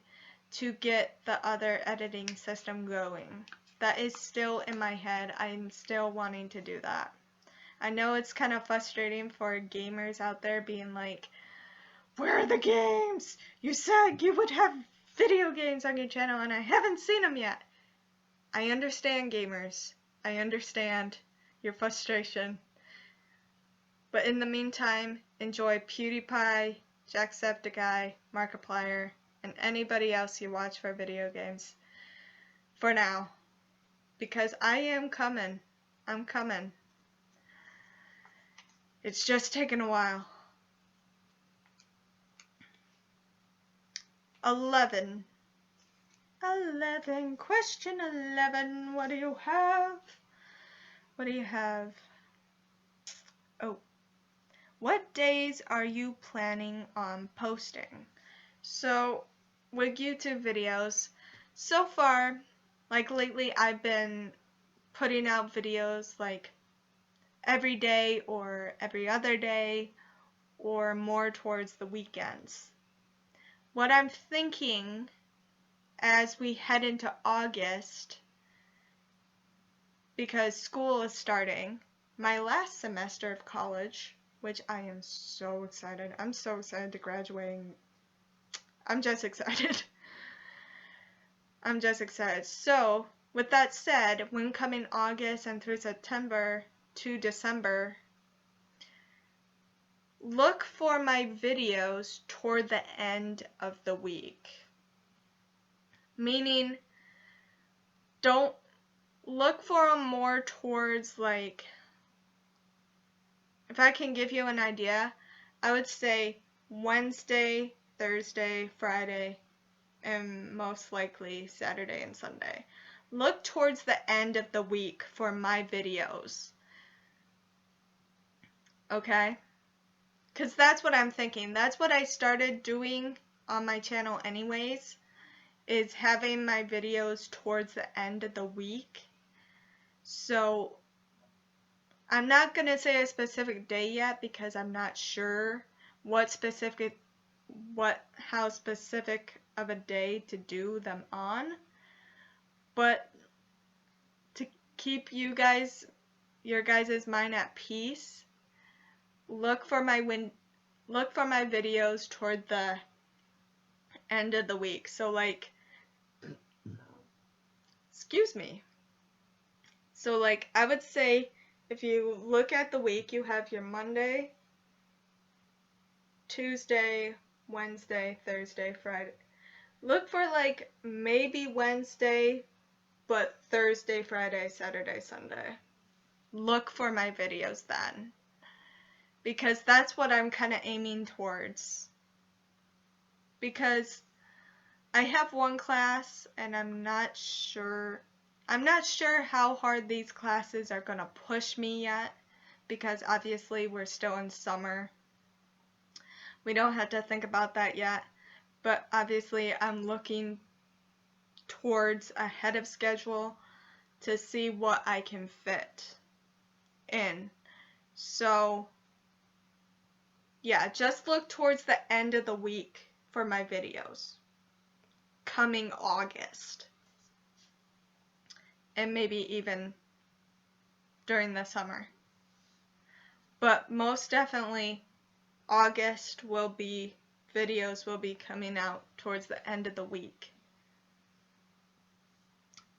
to get the other editing system going. That is still in my head. I'm still wanting to do that. I know it's kind of frustrating for gamers out there being like, where are the games? You said you would have video games on your channel and I haven't seen them yet. I understand, gamers. I understand your frustration. But in the meantime, enjoy PewDiePie, Jacksepticeye, Markiplier, and anybody else you watch for video games. For now. Because I am coming. I'm coming. It's just taken a while. 11. Question 11. What do you have? What do you have? Oh. What days are you planning on posting? So, with YouTube videos, so far, like lately, I've been putting out videos like every day or every other day or more towards the weekends. What I'm thinking as we head into August, because school is starting, my last semester of college, which I am so excited. I'm so excited to graduate. I'm just excited. I'm just excited. So, with that said, when coming August and through September to December, look for my videos toward the end of the week. Meaning, don't look for them more towards, like, if I can give you an idea, I would say Wednesday, Thursday, Friday, and most likely Saturday and Sunday. Look towards the end of the week for my videos. Okay? Because that's what I'm thinking. That's what I started doing on my channel anyways, is having my videos towards the end of the week. So I'm not going to say a specific day yet because I'm not sure how specific of a day to do them on. But to keep your guys' mind at peace, look for my videos toward the end of the week. So like, excuse me. So like, I would say if you look at the week, you have your Monday, Tuesday, Wednesday, Thursday, Friday. Look for like maybe Wednesday, but Thursday, Friday, Saturday, Sunday. Look for my videos then. Because that's what I'm kind of aiming towards. Because I have one class and I'm not sure how hard these classes are going to push me yet. Because obviously we're still in summer. We don't have to think about that yet. But obviously I'm looking towards ahead of schedule to see what I can fit in. So yeah, just look towards the end of the week for my videos coming August, and maybe even during the summer. But most definitely August videos will be coming out towards the end of the week.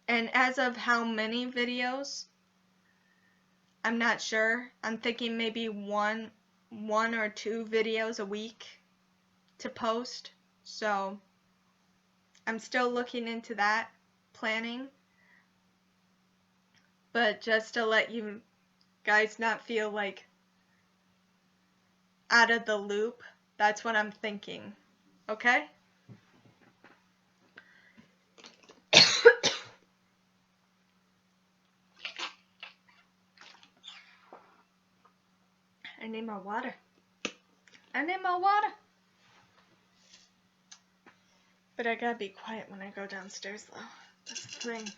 And as of how many videos, I'm not sure. I'm thinking maybe one or two videos a week to post. So I'm still looking into that, planning. But just to let you guys not feel like out of the loop, that's what I'm thinking. Okay? I need my water. But I gotta be quiet when I go downstairs though. That's the thing.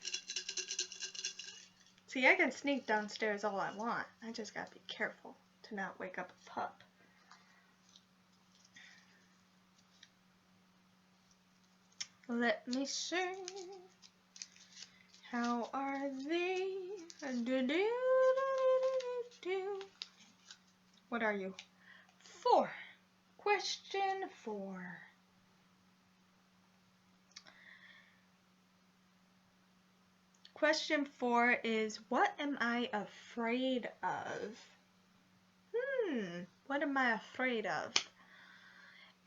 See, I can sneak downstairs all I want. I just gotta be careful to not wake up a pup. Let me see. How are they? What are you? 4. Question 4. Question 4 is, what am I afraid of? What am I afraid of?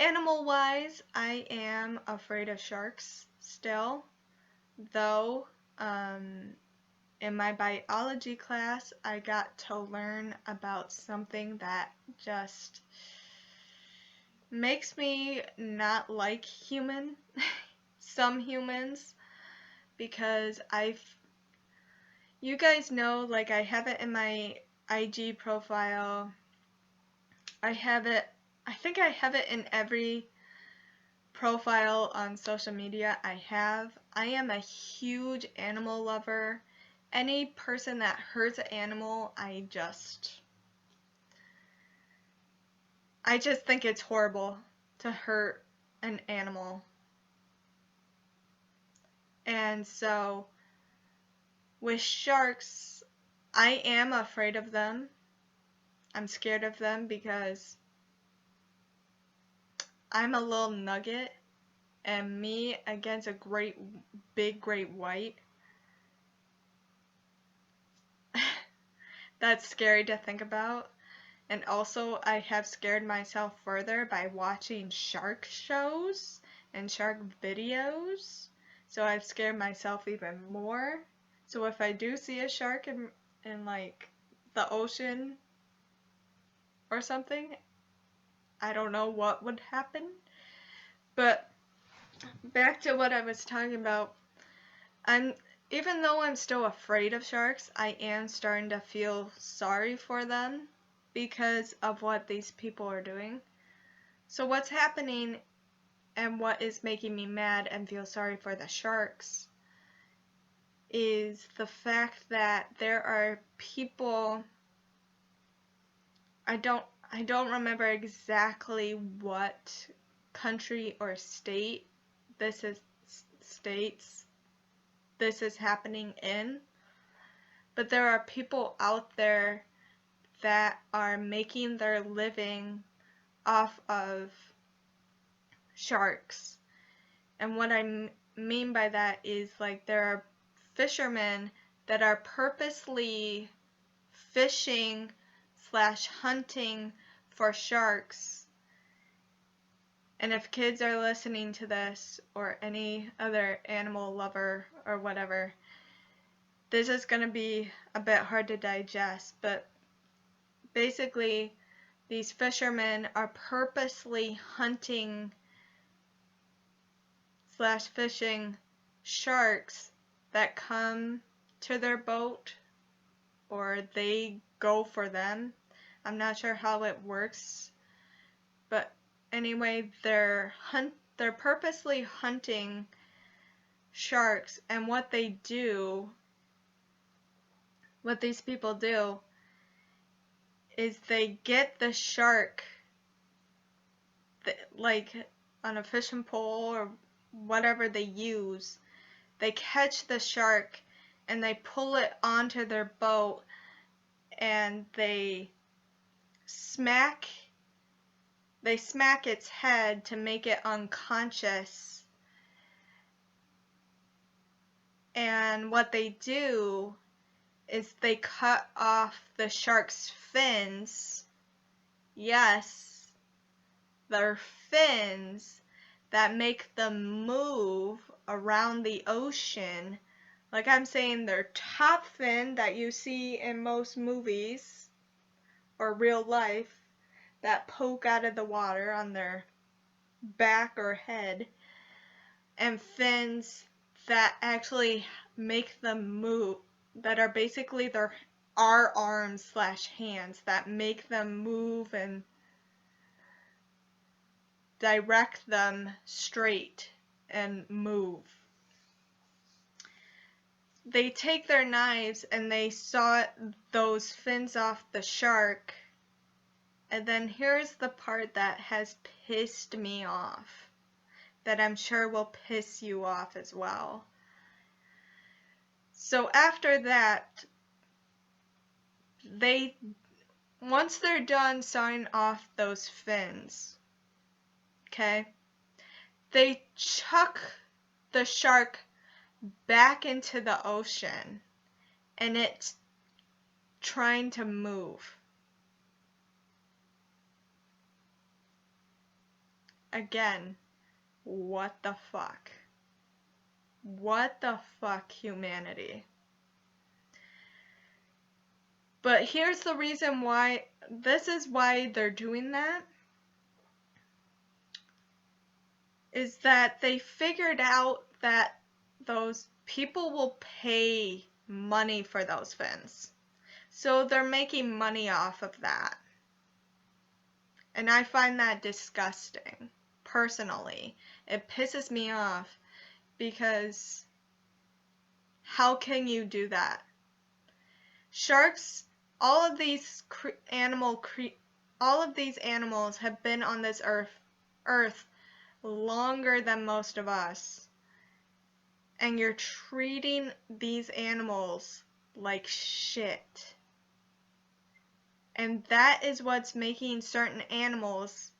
Animal-wise, I am afraid of sharks still, though in my biology class, I got to learn about something that just makes me not like some humans, because you guys know, like, I have it in my IG profile. I think I have it in every profile on social media I am a huge animal lover. Any person that hurts an animal, I just think it's horrible to hurt an animal. And so with sharks, I am afraid of them. I'm scared of them because I'm a little nugget and me against a big great white. That's scary to think about. And also, I have scared myself further by watching shark shows and shark videos. So I've scared myself even more. So if I do see a shark in like the ocean or something, I don't know what would happen. But back to what I was talking about, even though I'm still afraid of sharks, I am starting to feel sorry for them because of what these people are doing. So what's happening and what is making me mad and feel sorry for the sharks is the fact that there are people, I don't remember exactly what country or state this is happening in, but there are people out there that are making their living off of sharks. And what I mean by that is, like, there are fishermen that are purposely fishing / hunting for sharks. And if kids are listening to this, or any other animal lover or whatever, this is going to be a bit hard to digest, but basically these fishermen are purposely hunting / fishing sharks that come to their boat, or they go for them. I'm not sure how it works, but anyway, they're purposely hunting sharks, and what these people do is they get the shark, like on a fishing pole or whatever they use. They catch the shark and they pull it onto their boat, and they smack its head to make it unconscious. And what they do is they cut off the shark's fins. Yes, their fins that make them move around the ocean. Like I'm saying, their top fin that you see in most movies or real life that poke out of the water on their back or head, and fins that actually make them move, that are basically our arms / hands that make them move and direct them straight and move. They take their knives and they saw those fins off the shark. And then here's the part that has pissed me off, that I'm sure will piss you off as well. So after that, once they're done sawing off those fins, okay, they chuck the shark back into the ocean, and it's trying to move. Again, what the fuck? What the fuck, humanity? But here's the reason why, this is why they're doing that, is that they figured out that those people will pay money for those fins. So they're making money off of that. And I find that disgusting, personally. It pisses me off, because how can you do that? Sharks, all of these animals have been on this earth longer than most of us. And you're treating these animals like shit. And that is what's making certain animals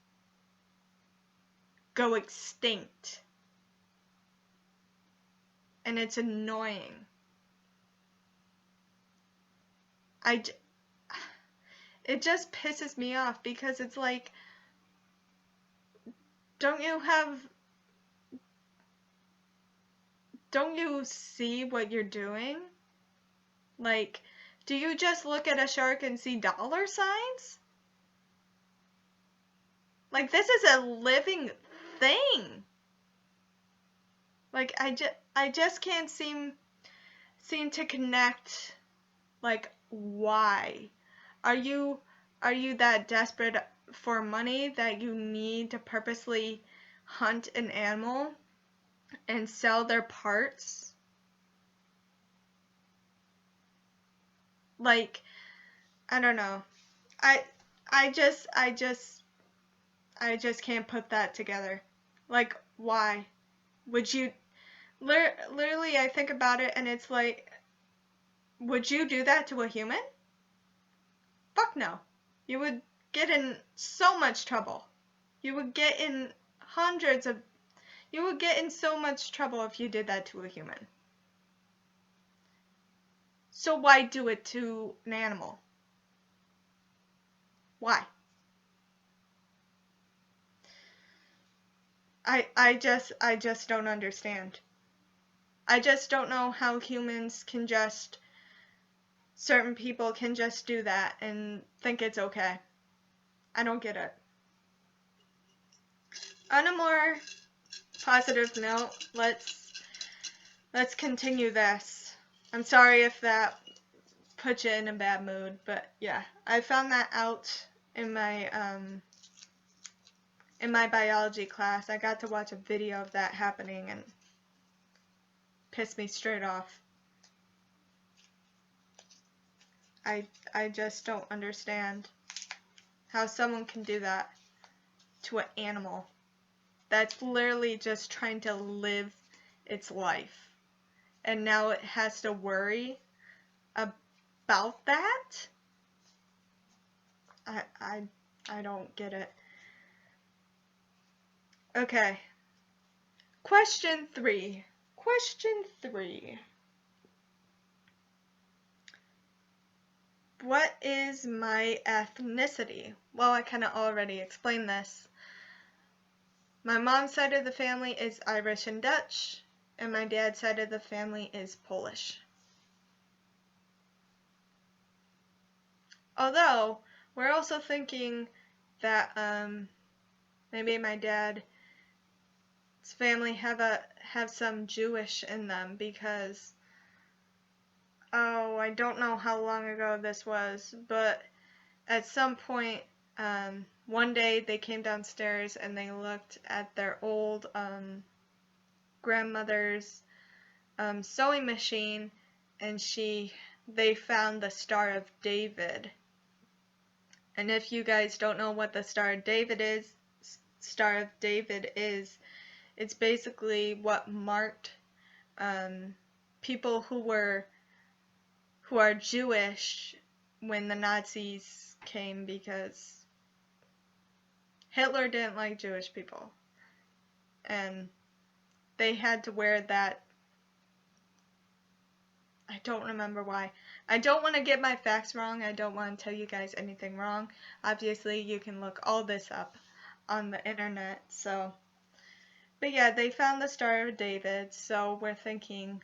go extinct. and it's annoying. It just pisses me off because it's like, don't you see what you're doing? Like, do you just look at a shark and see dollar signs? Like, this is a living thing. Like, I just can't seem to connect, like, why? Are you that desperate for money that you need to purposely hunt an animal and sell their parts? Like, I don't know. I just can't put that together. Like, why would you literally, I think about it and it's like, would you do that to a human? Fuck no. You would get in so much trouble. You would get in so much trouble if you did that to a human. So why do it to an animal? Why? I just don't understand. I just don't know how humans can certain people can just do that and think it's okay. I don't get it. On a more positive note, let's continue this. I'm sorry if that put you in a bad mood, but yeah, I found that out in my biology class. I got to watch a video of that happening and pissed me straight off. I just don't understand how someone can do that to an animal that's literally just trying to live its life, and now it has to worry about that. I don't get it. Okay. Question 3. What is my ethnicity? Well, I kind of already explained this. My mom's side of the family is Irish and Dutch, and my dad's side of the family is Polish. Although, we're also thinking that maybe my dad's family have some Jewish in them because, I don't know how long ago this was, but at some point, one day they came downstairs and they looked at their old grandmother's sewing machine, and they found the Star of David. And if you guys don't know what the Star of David is, it's basically what marked people who are Jewish when the Nazis came, because Hitler didn't like Jewish people, and they had to wear that. I don't remember why. I don't want to get my facts wrong. I don't want to tell you guys anything wrong. Obviously, you can look all this up on the internet. So, but yeah, they found the Star of David. So we're thinking,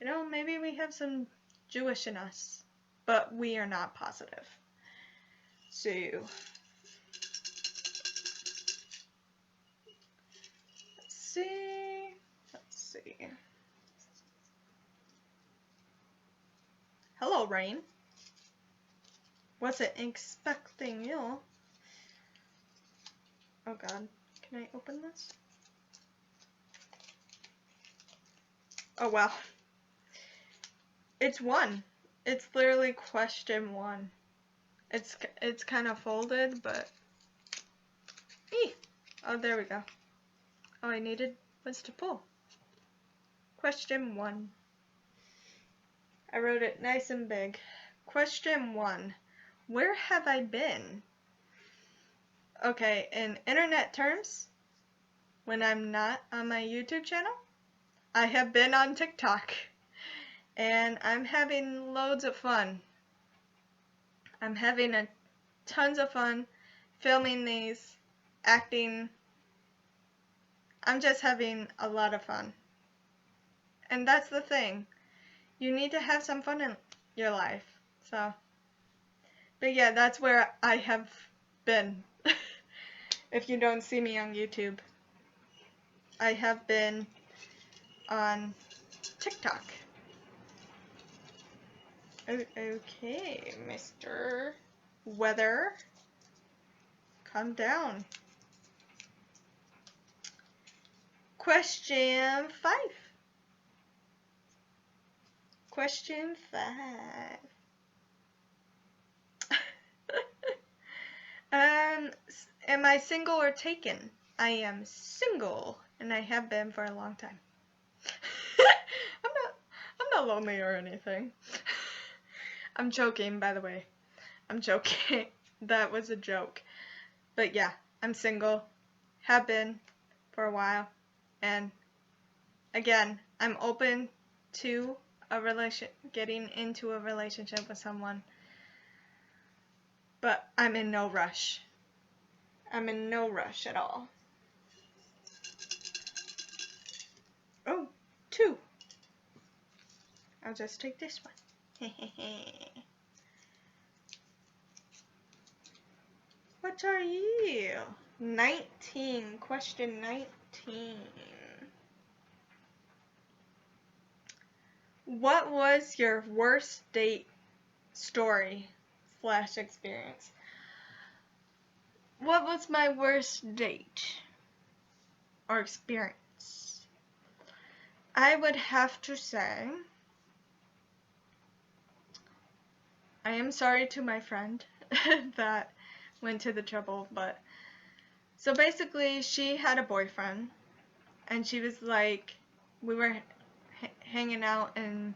maybe we have some Jewish in us, but we are not positive. So, let's see. Hello, Rain. Wasn't expecting you. Oh God, can I open this? Oh wow. It's 1. It's literally question 1. It's kind of folded, but oh, there we go. All I needed was to pull. Question 1. I wrote it nice and big. Question 1. Where have I been? Okay, in internet terms, when I'm not on my YouTube channel, I have been on TikTok, and I'm having loads of fun. I'm having tons of fun filming these, acting. I'm just having a lot of fun. And that's the thing. You need to have some fun in your life. So, but yeah, that's where I have been. If you don't see me on YouTube, I have been on TikTok. Okay, Mr. Weather, calm down. Question 5. Question 5. Am I single or taken? I am single, and I have been for a long time. I'm not lonely or anything. I'm joking, by the way. I'm joking. That was a joke. But yeah, I'm single, have been for a while, and again, I'm open to getting into a relationship with someone, but I'm in no rush. I'm in no rush at all. Oh, 2. I'll just take this one. What are you? 19. Question 19. What was your worst date story / experience? What was my worst date or experience? I would have to say, I am sorry to my friend that went to the trouble, but so basically she had a boyfriend, and she was like, we were hanging out and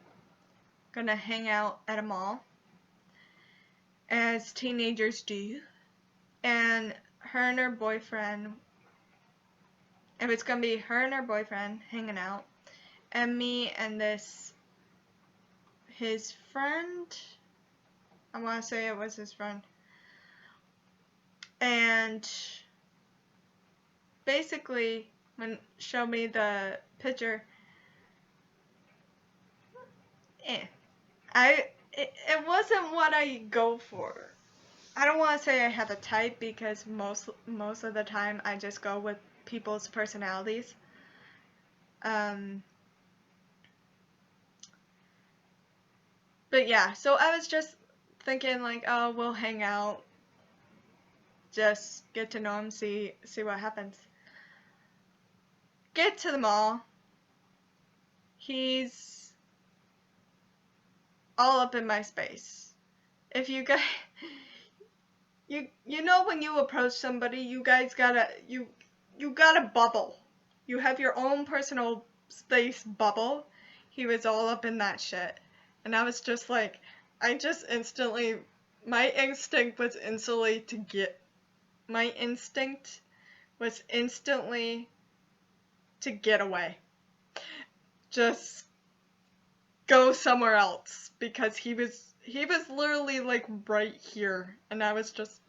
gonna hang out at a mall, as teenagers do, and her and her boyfriend, it was gonna be her and her boyfriend hanging out, and me and his friend, I want to say it was his friend, and basically when showed me the picture, it wasn't what I go for. I don't want to say I have a type, because most of the time I just go with people's personalities. But yeah, so I was just thinking like, oh, we'll hang out, just get to know him, see what happens. Get to the mall. He's all up in my space. If you guys, you know when you approach somebody, you guys gotta bubble. You have your own personal space bubble. He was all up in that shit. And I was just like, my instinct was instantly to get away. Just go somewhere else, because he was literally like right here, and I was just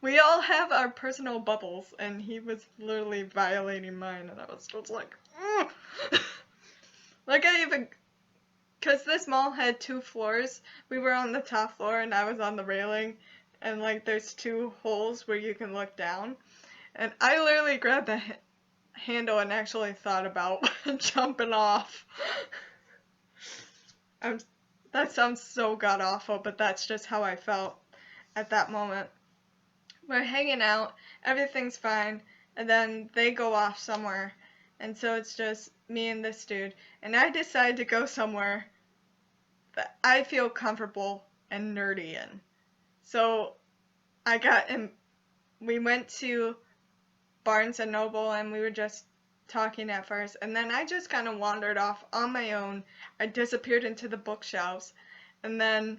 we all have our personal bubbles, and he was literally violating mine, and I was just like like because this mall had 2 floors. We were on the top floor, and I was on the railing, and like there's 2 holes where you can look down, and I literally grabbed the handle and actually thought about jumping off. That sounds so god awful, but that's just how I felt at that moment. We're hanging out, everything's fine, and then they go off somewhere, and so it's just me and this dude, and I decide to go somewhere that I feel comfortable and nerdy in. So we went to Barnes and Noble, and we were just talking at first, and then I just kind of wandered off on my own. I disappeared into the bookshelves, and then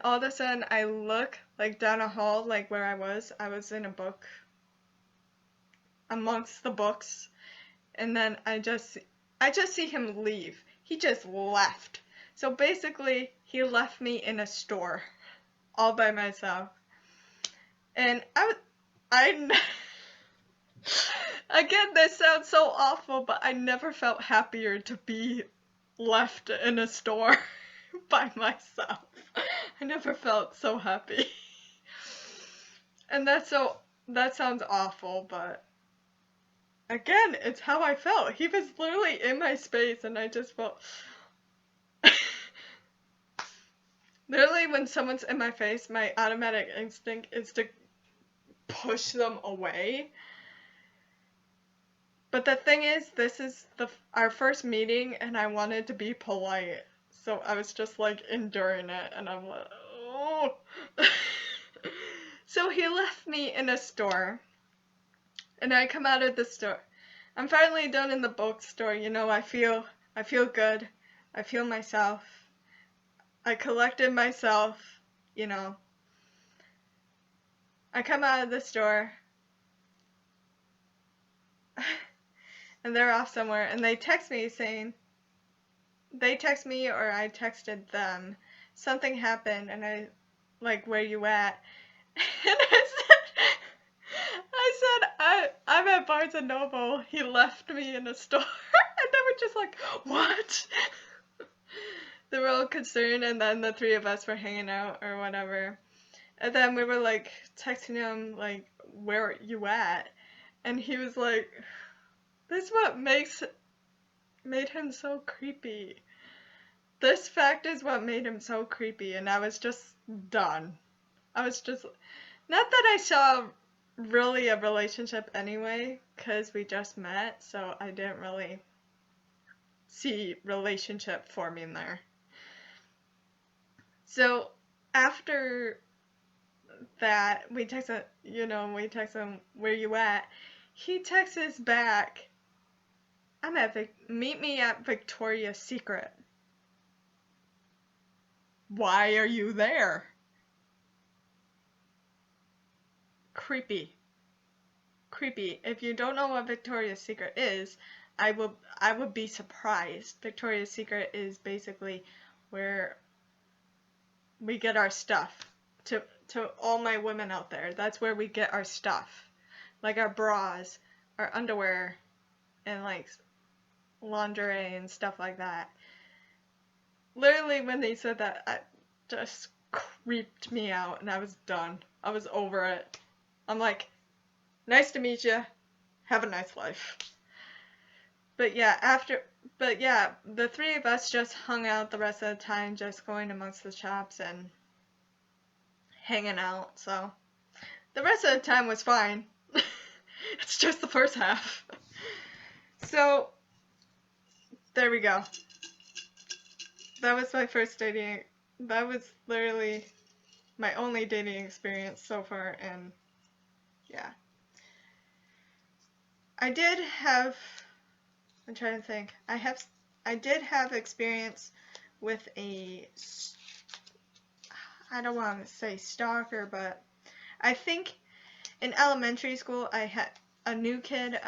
all of a sudden I look like down a hall, like where I was in a book amongst the books, and then I just see him leave. He just left. So basically, he left me in a store all by myself. And again, this sounds so awful, but I never felt happier to be left in a store by myself. I never felt so happy. And that sounds awful, but again, it's how I felt. He was literally in my space, and I just felt literally when someone's in my face, my automatic instinct is to push them away. But the thing is, this is our first meeting, and I wanted to be polite. So I was just like enduring it, and I'm like, oh. So he left me in a store, and I come out of the store. I'm finally done in the bookstore, you know, I feel good. I feel myself. I collected myself, you know. I come out of the store, and they're off somewhere, and they text me or I texted them, something happened, and I, like, where you at? And I'm at Barnes & Noble. He left me in a store. And they were just like, what? They were all concerned, and then the three of us were hanging out or whatever. And then we were, like, texting him, like, where are you at? And he was like, this is what made him so creepy. This fact is what made him so creepy, and I was just done. I was just, not that I saw really a relationship anyway, because we just met, so I didn't really see relationship forming there. So after that, we text him, where you at? He texts us back, meet me at Victoria's Secret. Why are you there? Creepy. If you don't know what Victoria's Secret is, I would be surprised. Victoria's Secret is basically where we get our stuff. To all my women out there, that's where we get our stuff. Like our bras, our underwear, and like lingerie and stuff like that. Literally, when they said that, it just creeped me out, and I was done. I was over it. I'm like, nice to meet you. Have a nice life. But yeah, the three of us just hung out the rest of the time, just going amongst the shops and hanging out. So the rest of the time was fine. It's just the first half. So there we go. That was my first dating. That was literally my only dating experience so far, and yeah. I'm trying to think. I did have experience with I don't want to say stalker, but I think in elementary school I had a new kid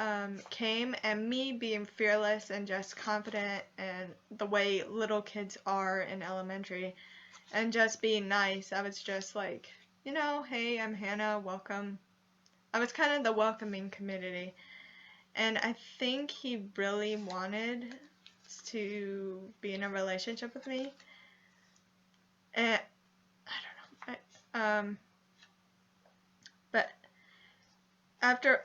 came, and me being fearless and just confident and the way little kids are in elementary and just being nice, I was just like, you know, hey, I'm Hannah, welcome. I was kind of the welcoming community, and I think he really wanted to be in a relationship with me, and I don't know, but after,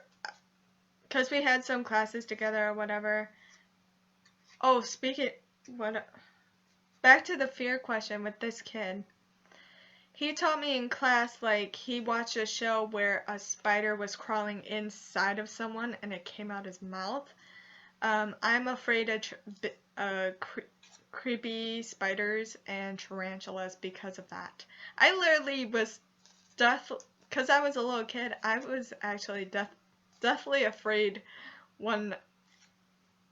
because we had some classes together or whatever. Oh, back to the fear question with this kid. He taught me in class, like, he watched a show where a spider was crawling inside of someone and it came out his mouth. I'm afraid of creepy spiders and tarantulas because of that. I literally was because I was a little kid, I was actually deathly afraid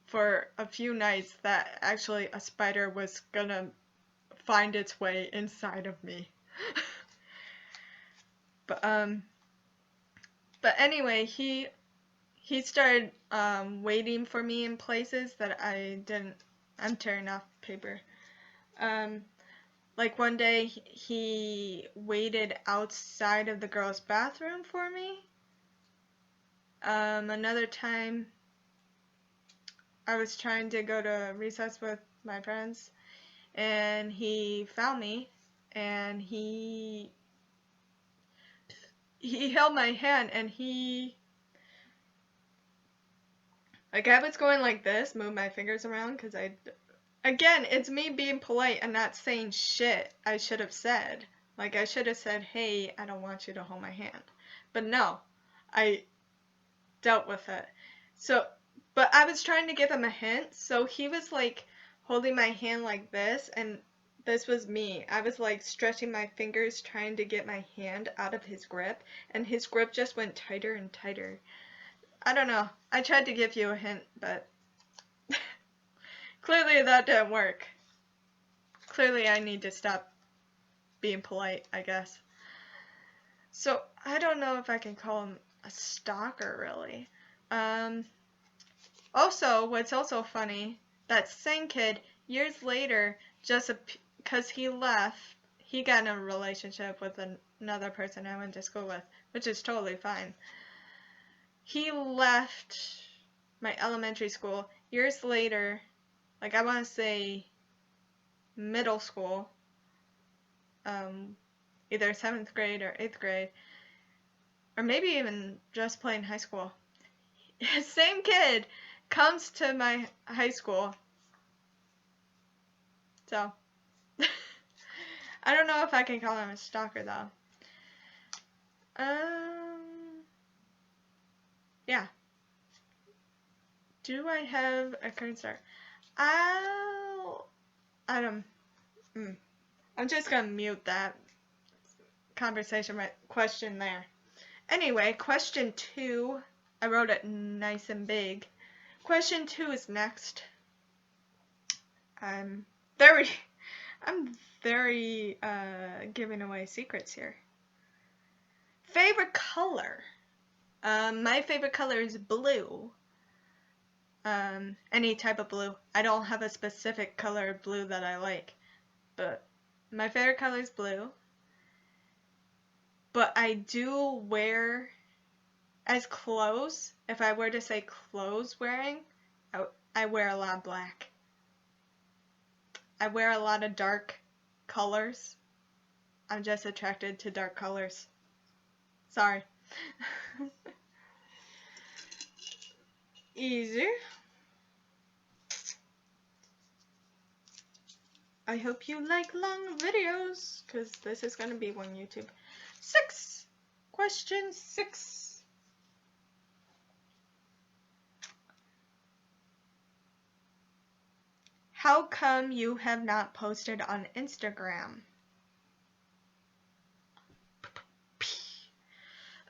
for a few nights that actually a spider was gonna find its way inside of me. But anyway, he he started waiting for me in places that I didn't. I'm tearing off paper. Like one day he waited outside of the girls' bathroom for me. Another time I was trying to go to recess with my friends, and he found me, and he held my hand, and like, I was going like this, move my fingers around, because again, it's me being polite and not saying shit I should have said. Like, I should have said, hey, I don't want you to hold my hand. But no, I dealt with it. So, but I was trying to give him a hint, so he was like holding my hand like this, and this was me. I was like stretching my fingers trying to get my hand out of his grip, and his grip just went tighter and tighter. I don't know. I tried to give you a hint, but clearly that didn't work. Clearly I need to stop being polite, I guess. So, I don't know if I can call him a stalker, really. Also, what's also funny, that same kid, years later, just because he left, he got in a relationship with another person I went to school with, which is totally fine. He left my elementary school years later, like I want to say middle school, either 7th grade or 8th grade, or maybe even just plain high school. Same kid comes to my high school. So, I don't know if I can call him a stalker, though. Yeah. Do I have a current star? I'm just gonna mute that conversation question there. Anyway, question 2. I wrote it nice and big. Question 2 is next. I'm very giving away secrets here. Favorite color? My favorite color is blue. Any type of blue. I don't have a specific color of blue that I like, but my favorite color is blue. But I do wear, as clothes, if I were to say clothes wearing, I wear a lot of black. I wear a lot of dark colors. I'm just attracted to dark colors. Sorry. Easy. I hope you like long videos, because this is going to be one YouTube. 6. Question 6. How come you have not posted on Instagram?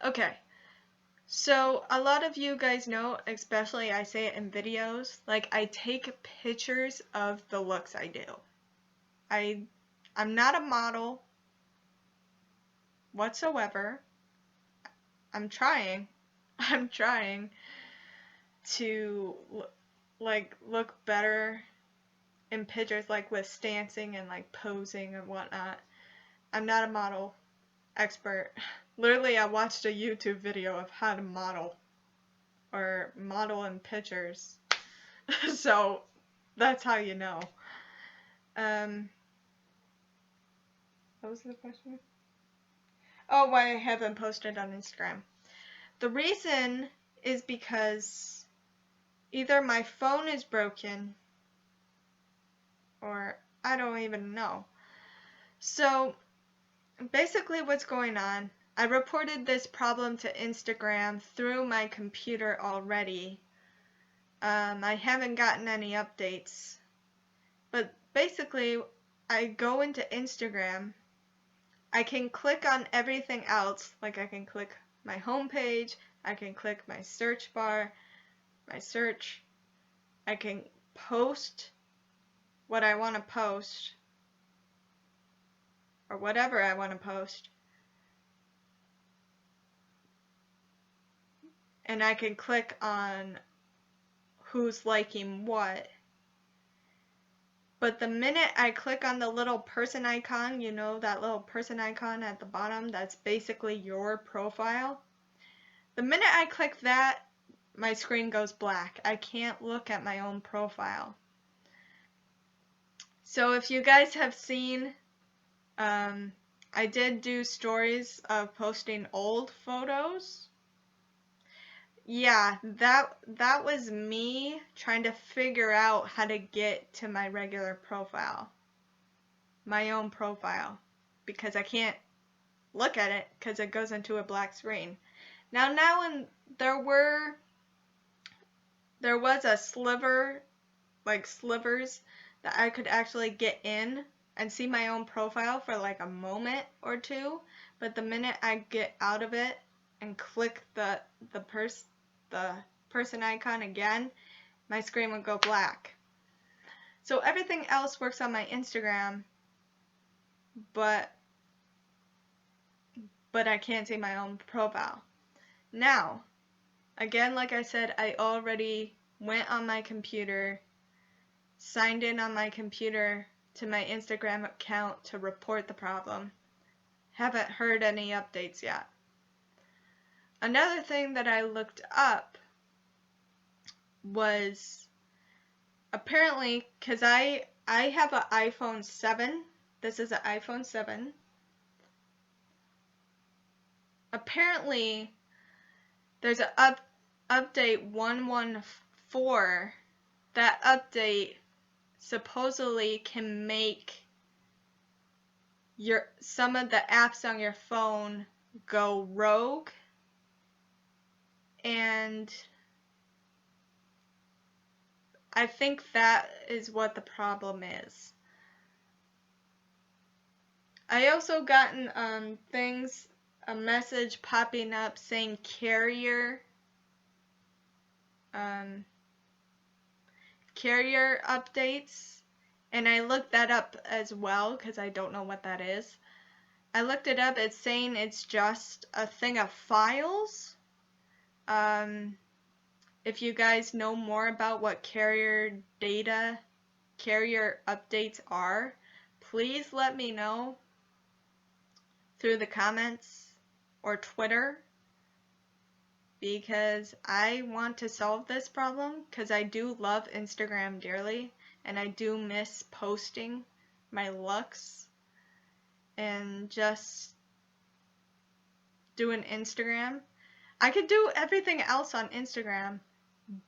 Okay. So, a lot of you guys know, especially I say it in videos, like I take pictures of the looks I do. I'm not a model whatsoever. I'm trying to look better in pictures, like with stancing and like posing and whatnot. I'm not a model expert. Literally, I watched a YouTube video of how to model or model in pictures. So that's how you know. What was the question? Oh, why I haven't posted on Instagram. The reason is because either my phone is broken or I don't even know. So basically what's going on, I reported this problem to Instagram through my computer already. I haven't gotten any updates. But basically, I go into Instagram. I can click on everything else, like I can click my home page, I can click my search bar, my search, I can post what I want to post, or whatever I want to post, and I can click on who's liking what. But the minute I click on the little person icon, you know, that little person icon at the bottom, that's basically your profile. The minute I click that, my screen goes black. I can't look at my own profile. So if you guys have seen, I did do stories of posting old photos. Yeah, that was me trying to figure out how to get to my regular profile, my own profile, because I can't look at it because it goes into a black screen. Now when there was a sliver, like slivers, that I could actually get in and see my own profile for like a moment or two, but the minute I get out of it and click the person icon again, my screen would go black. So everything else works on my Instagram, but I can't see my own profile. Now, again, like I said, I already went on my computer, signed in on my computer to my Instagram account to report the problem. Haven't heard any updates yet. Another thing that I looked up was apparently, because I have an iPhone 7. This is an iPhone 7. Apparently, there's an update 114. That update supposedly can make some of the apps on your phone go rogue, and I think that is what the problem is. I also gotten a message popping up saying carrier updates, and I looked that up as well because I don't know what that is. I looked it up. It's saying it's just a thing of files. If you guys know more about what carrier updates are, please let me know through the comments or Twitter, because I want to solve this problem, because I do love Instagram dearly and I do miss posting my looks and just doing Instagram. I could do everything else on Instagram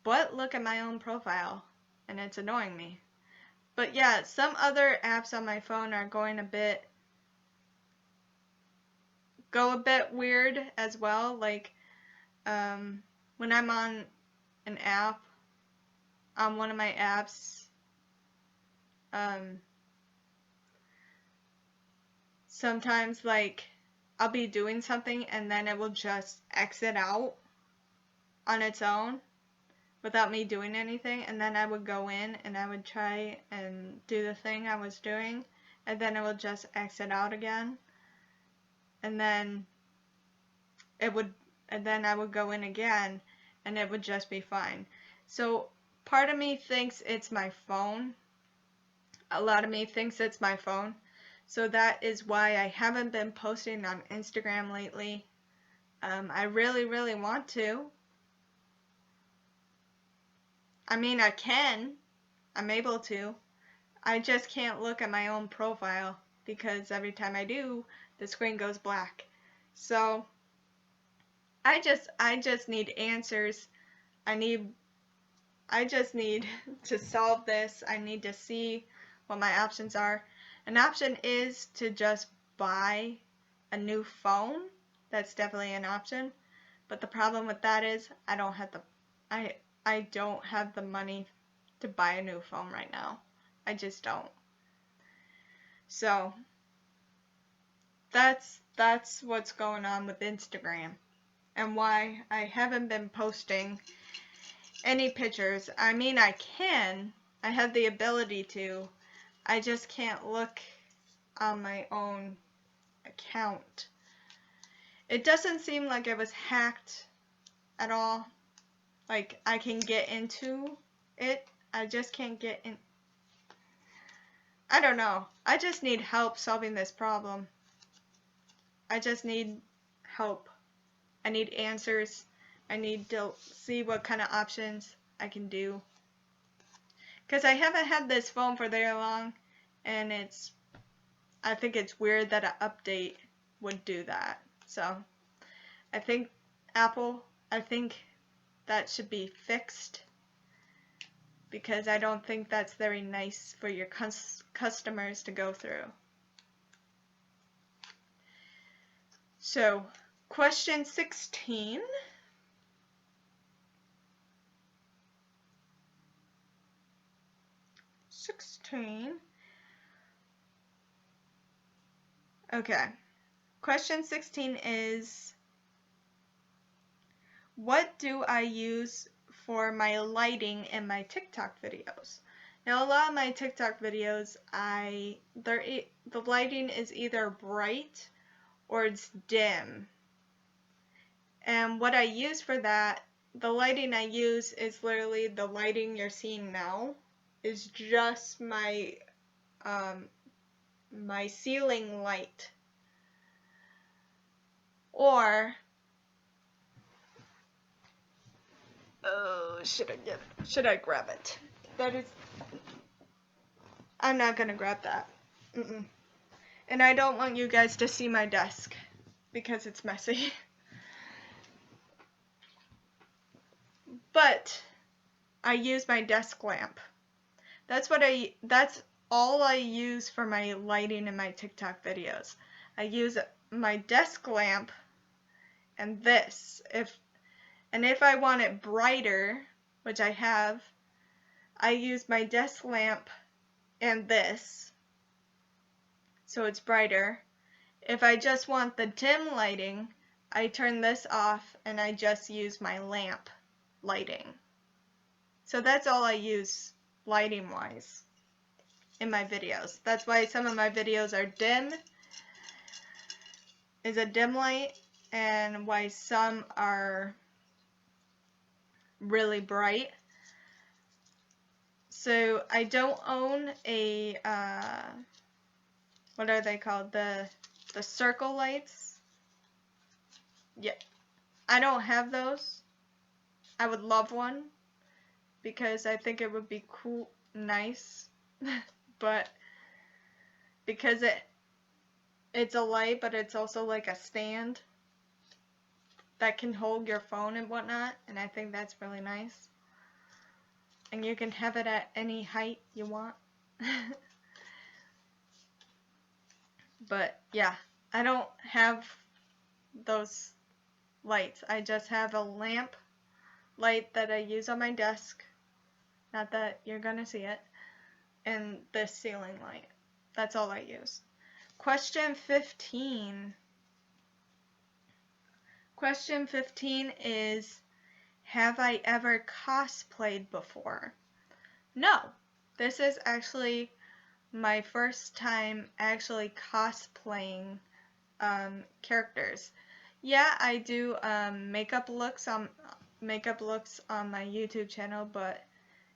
but look at my own profile, and it's annoying me. But yeah, some other apps on my phone are go a bit weird as well. Like when I'm on an app, on one of my apps, sometimes like I'll be doing something and then it will just exit out on its own without me doing anything, and then I would go in and I would try and do the thing I was doing, and then it would just exit out again, and then I would go in again and it would just be fine. So part of me thinks it's my phone. A lot of me thinks it's my phone. So that is why I haven't been posting on Instagram lately. I really, really want to. I mean, I can. I'm able to. I just can't look at my own profile because every time I do, the screen goes black. So I just need answers. I just need to solve this. I need to see what my options are. An option is to just buy a new phone. That's definitely an option. But the problem with that is I don't have the money to buy a new phone right now. I just don't. So that's what's going on with Instagram and why I haven't been posting any pictures. I mean, I have the ability to. I just can't look on my own account. It doesn't seem like it was hacked at all. Like, I can get into it. I just can't get in. I don't know. I just need help solving this problem. I just need help. I need answers. I need to see what kind of options I can do. Because I haven't had this phone for very long, and I think it's weird that an update would do that. So, I think Apple, I think that should be fixed, because I don't think that's very nice for your customers to go through. So, question 16. Okay. Question 16 is, what do I use for my lighting in my TikTok videos? Now, a lot of my TikTok videos, the lighting is either bright or it's dim. And what I use for that, the lighting I use is literally the lighting you're seeing now. Is just my my ceiling light. Or should I grab it? I'm not gonna grab that. And I don't want you guys to see my desk because it's messy. But I use my desk lamp. That's all I use for my lighting in my TikTok videos. I use my desk lamp and this. If I want it brighter, which I have, I use my desk lamp and this, so it's brighter. If I just want the dim lighting, I turn this off and I just use my lamp lighting. So that's all I use lighting wise in my videos. That's why some of my videos are dim, is a dim light, and why some are really bright. So I don't own a what are they called? The circle lights. Yeah, I don't have those. I would love one because I think it would be cool, nice. But because it's a light, but it's also like a stand that can hold your phone and whatnot, and I think that's really nice. And you can have it at any height you want. But yeah, I don't have those lights. I just have a lamp light that I use on my desk. Not that you're gonna see it. And this ceiling light. That's all I use. Question 15. Question 15 is, have I ever cosplayed before? No. This is actually my first time actually cosplaying characters. Yeah, I do makeup looks on my YouTube channel,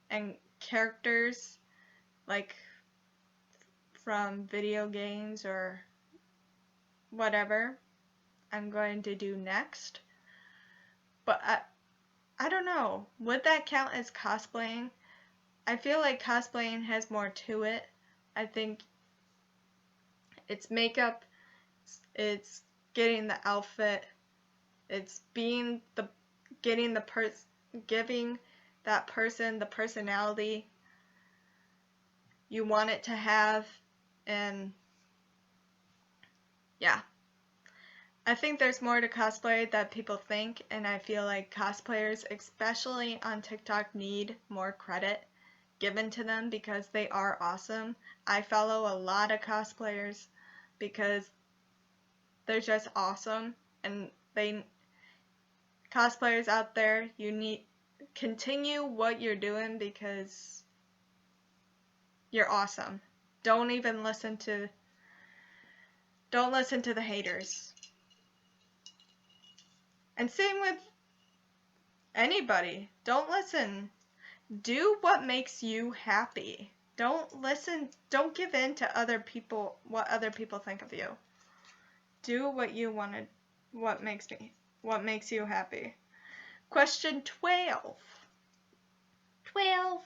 and characters like from video games or whatever I'm going to do next. But I don't know. Would that count as cosplaying? I feel like cosplaying has more to it. I think it's makeup, it's getting the outfit, it's giving that person the personality you want it to have, and yeah. I think there's more to cosplay that people think, and I feel like cosplayers, especially on TikTok, need more credit given to them because they are awesome. I follow a lot of cosplayers because they're just awesome, and cosplayers out there, you need continue what you're doing because you're awesome. Don't listen to the haters. And same with Anybody. Don't listen. Do what makes you happy. Don't listen. Don't give in to other people, what other people think of you. Do what you want to, what makes you happy. Question 12. 12.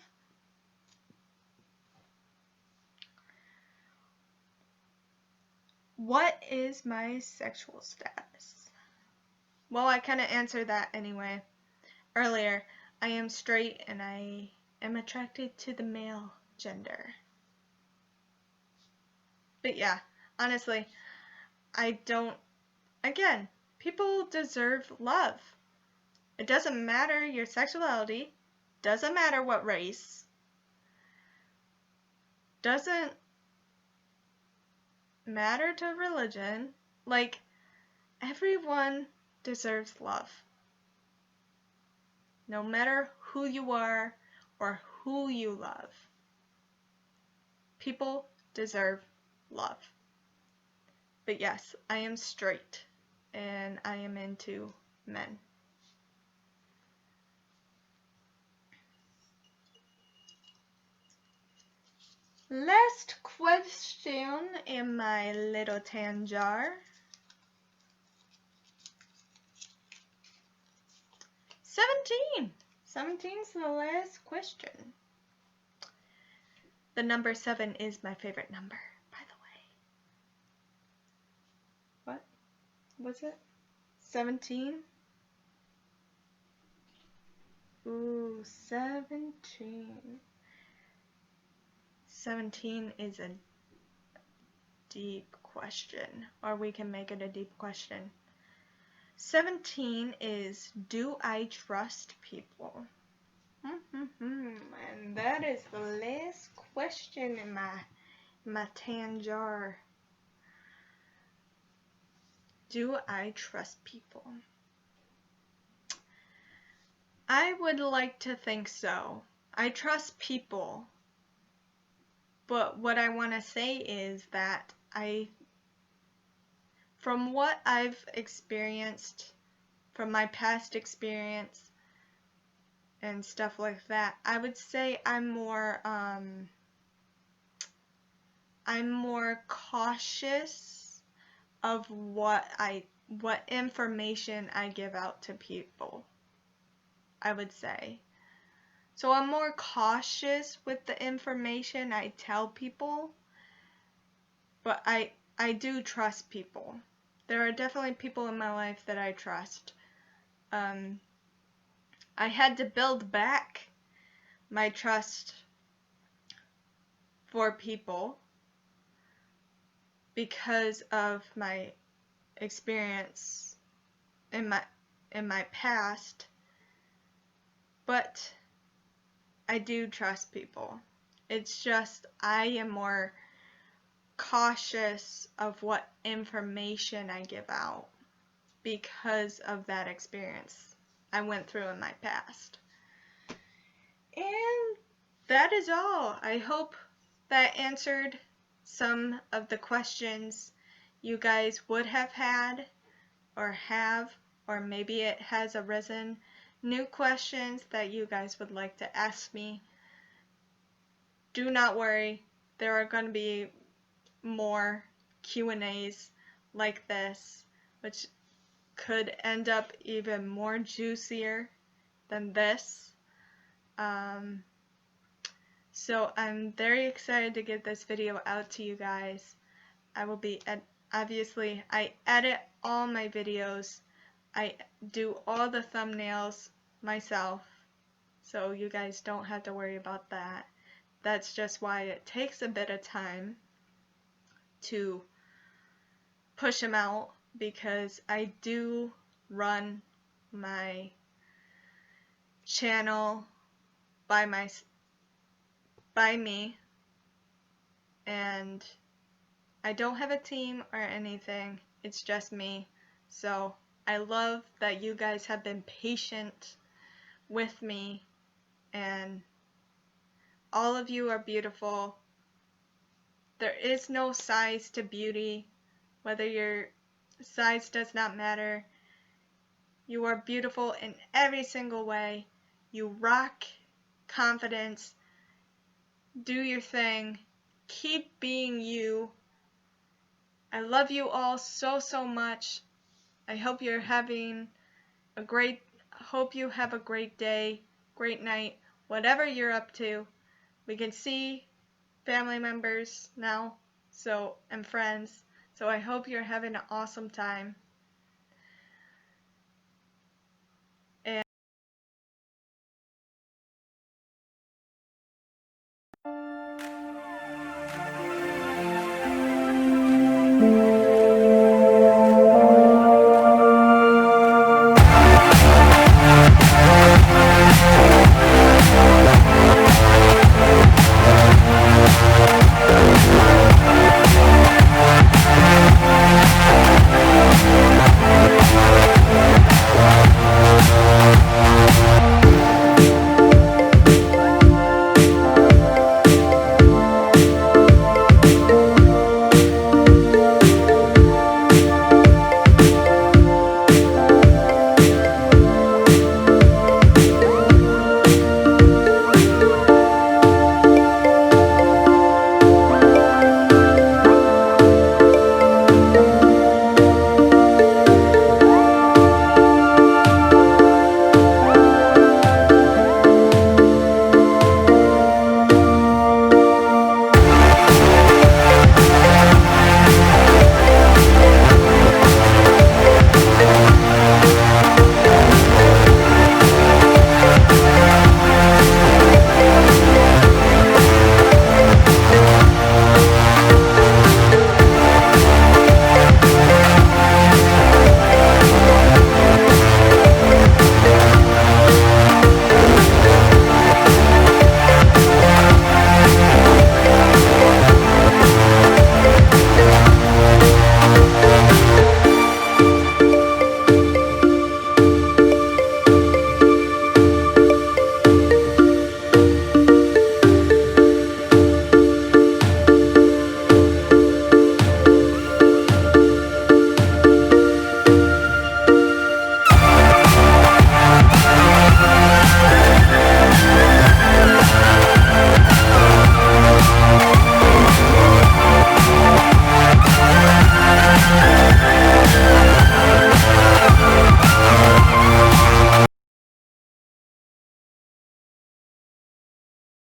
What is my sexual status? Well, I kind of answered that anyway earlier. I am straight and I am attracted to the male gender. But yeah, honestly, I don't, again, people deserve love. It doesn't matter your sexuality, doesn't matter what race, doesn't matter to religion. Like, everyone deserves love. No matter who you are or who you love. People deserve love. But yes, I am straight and I am into men. Last question in my little tan jar. 17. 17 is the last question. The number 7 is my favorite number, by the way. What was it? 17? Ooh, 17. 17 is a deep question, or we can make it a deep question. 17 is, do I trust people? And that is the last question in my tan jar. Do I trust people? I would like to think so. I trust people. But what I want to say is that from what I've experienced, from my past experience and stuff like that, I would say I'm more cautious of what information I give out to people, I would say. So I'm more cautious with the information I tell people, but I do trust people. There are definitely people in my life that I trust. I had to build back my trust for people because of my experience in my past, but I do trust people. It's just I am more cautious of what information I give out because of that experience I went through in my past. And that is all. I hope that answered some of the questions you guys would have had or have, or maybe it has arisen new questions that you guys would like to ask me. Do not worry, there are going to be more Q&As like this, which could end up even more juicier than this. So I'm very excited to get this video out to you guys. I will be obviously I edit all my videos. I do all the thumbnails myself, so you guys don't have to worry about that. That's just why it takes a bit of time to push them out, because I do run my channel by me, and I don't have a team or anything. It's just me. So I love that you guys have been patient with me, and all of you are beautiful. There is no size to beauty. Whether your size does not matter. You are beautiful in every single way. You rock. Confidence. Do your thing. Keep being you. I love you all so, so much. I hope you have a great day, great night, whatever you're up to. We can see family members now, and friends. So I hope you're having an awesome time.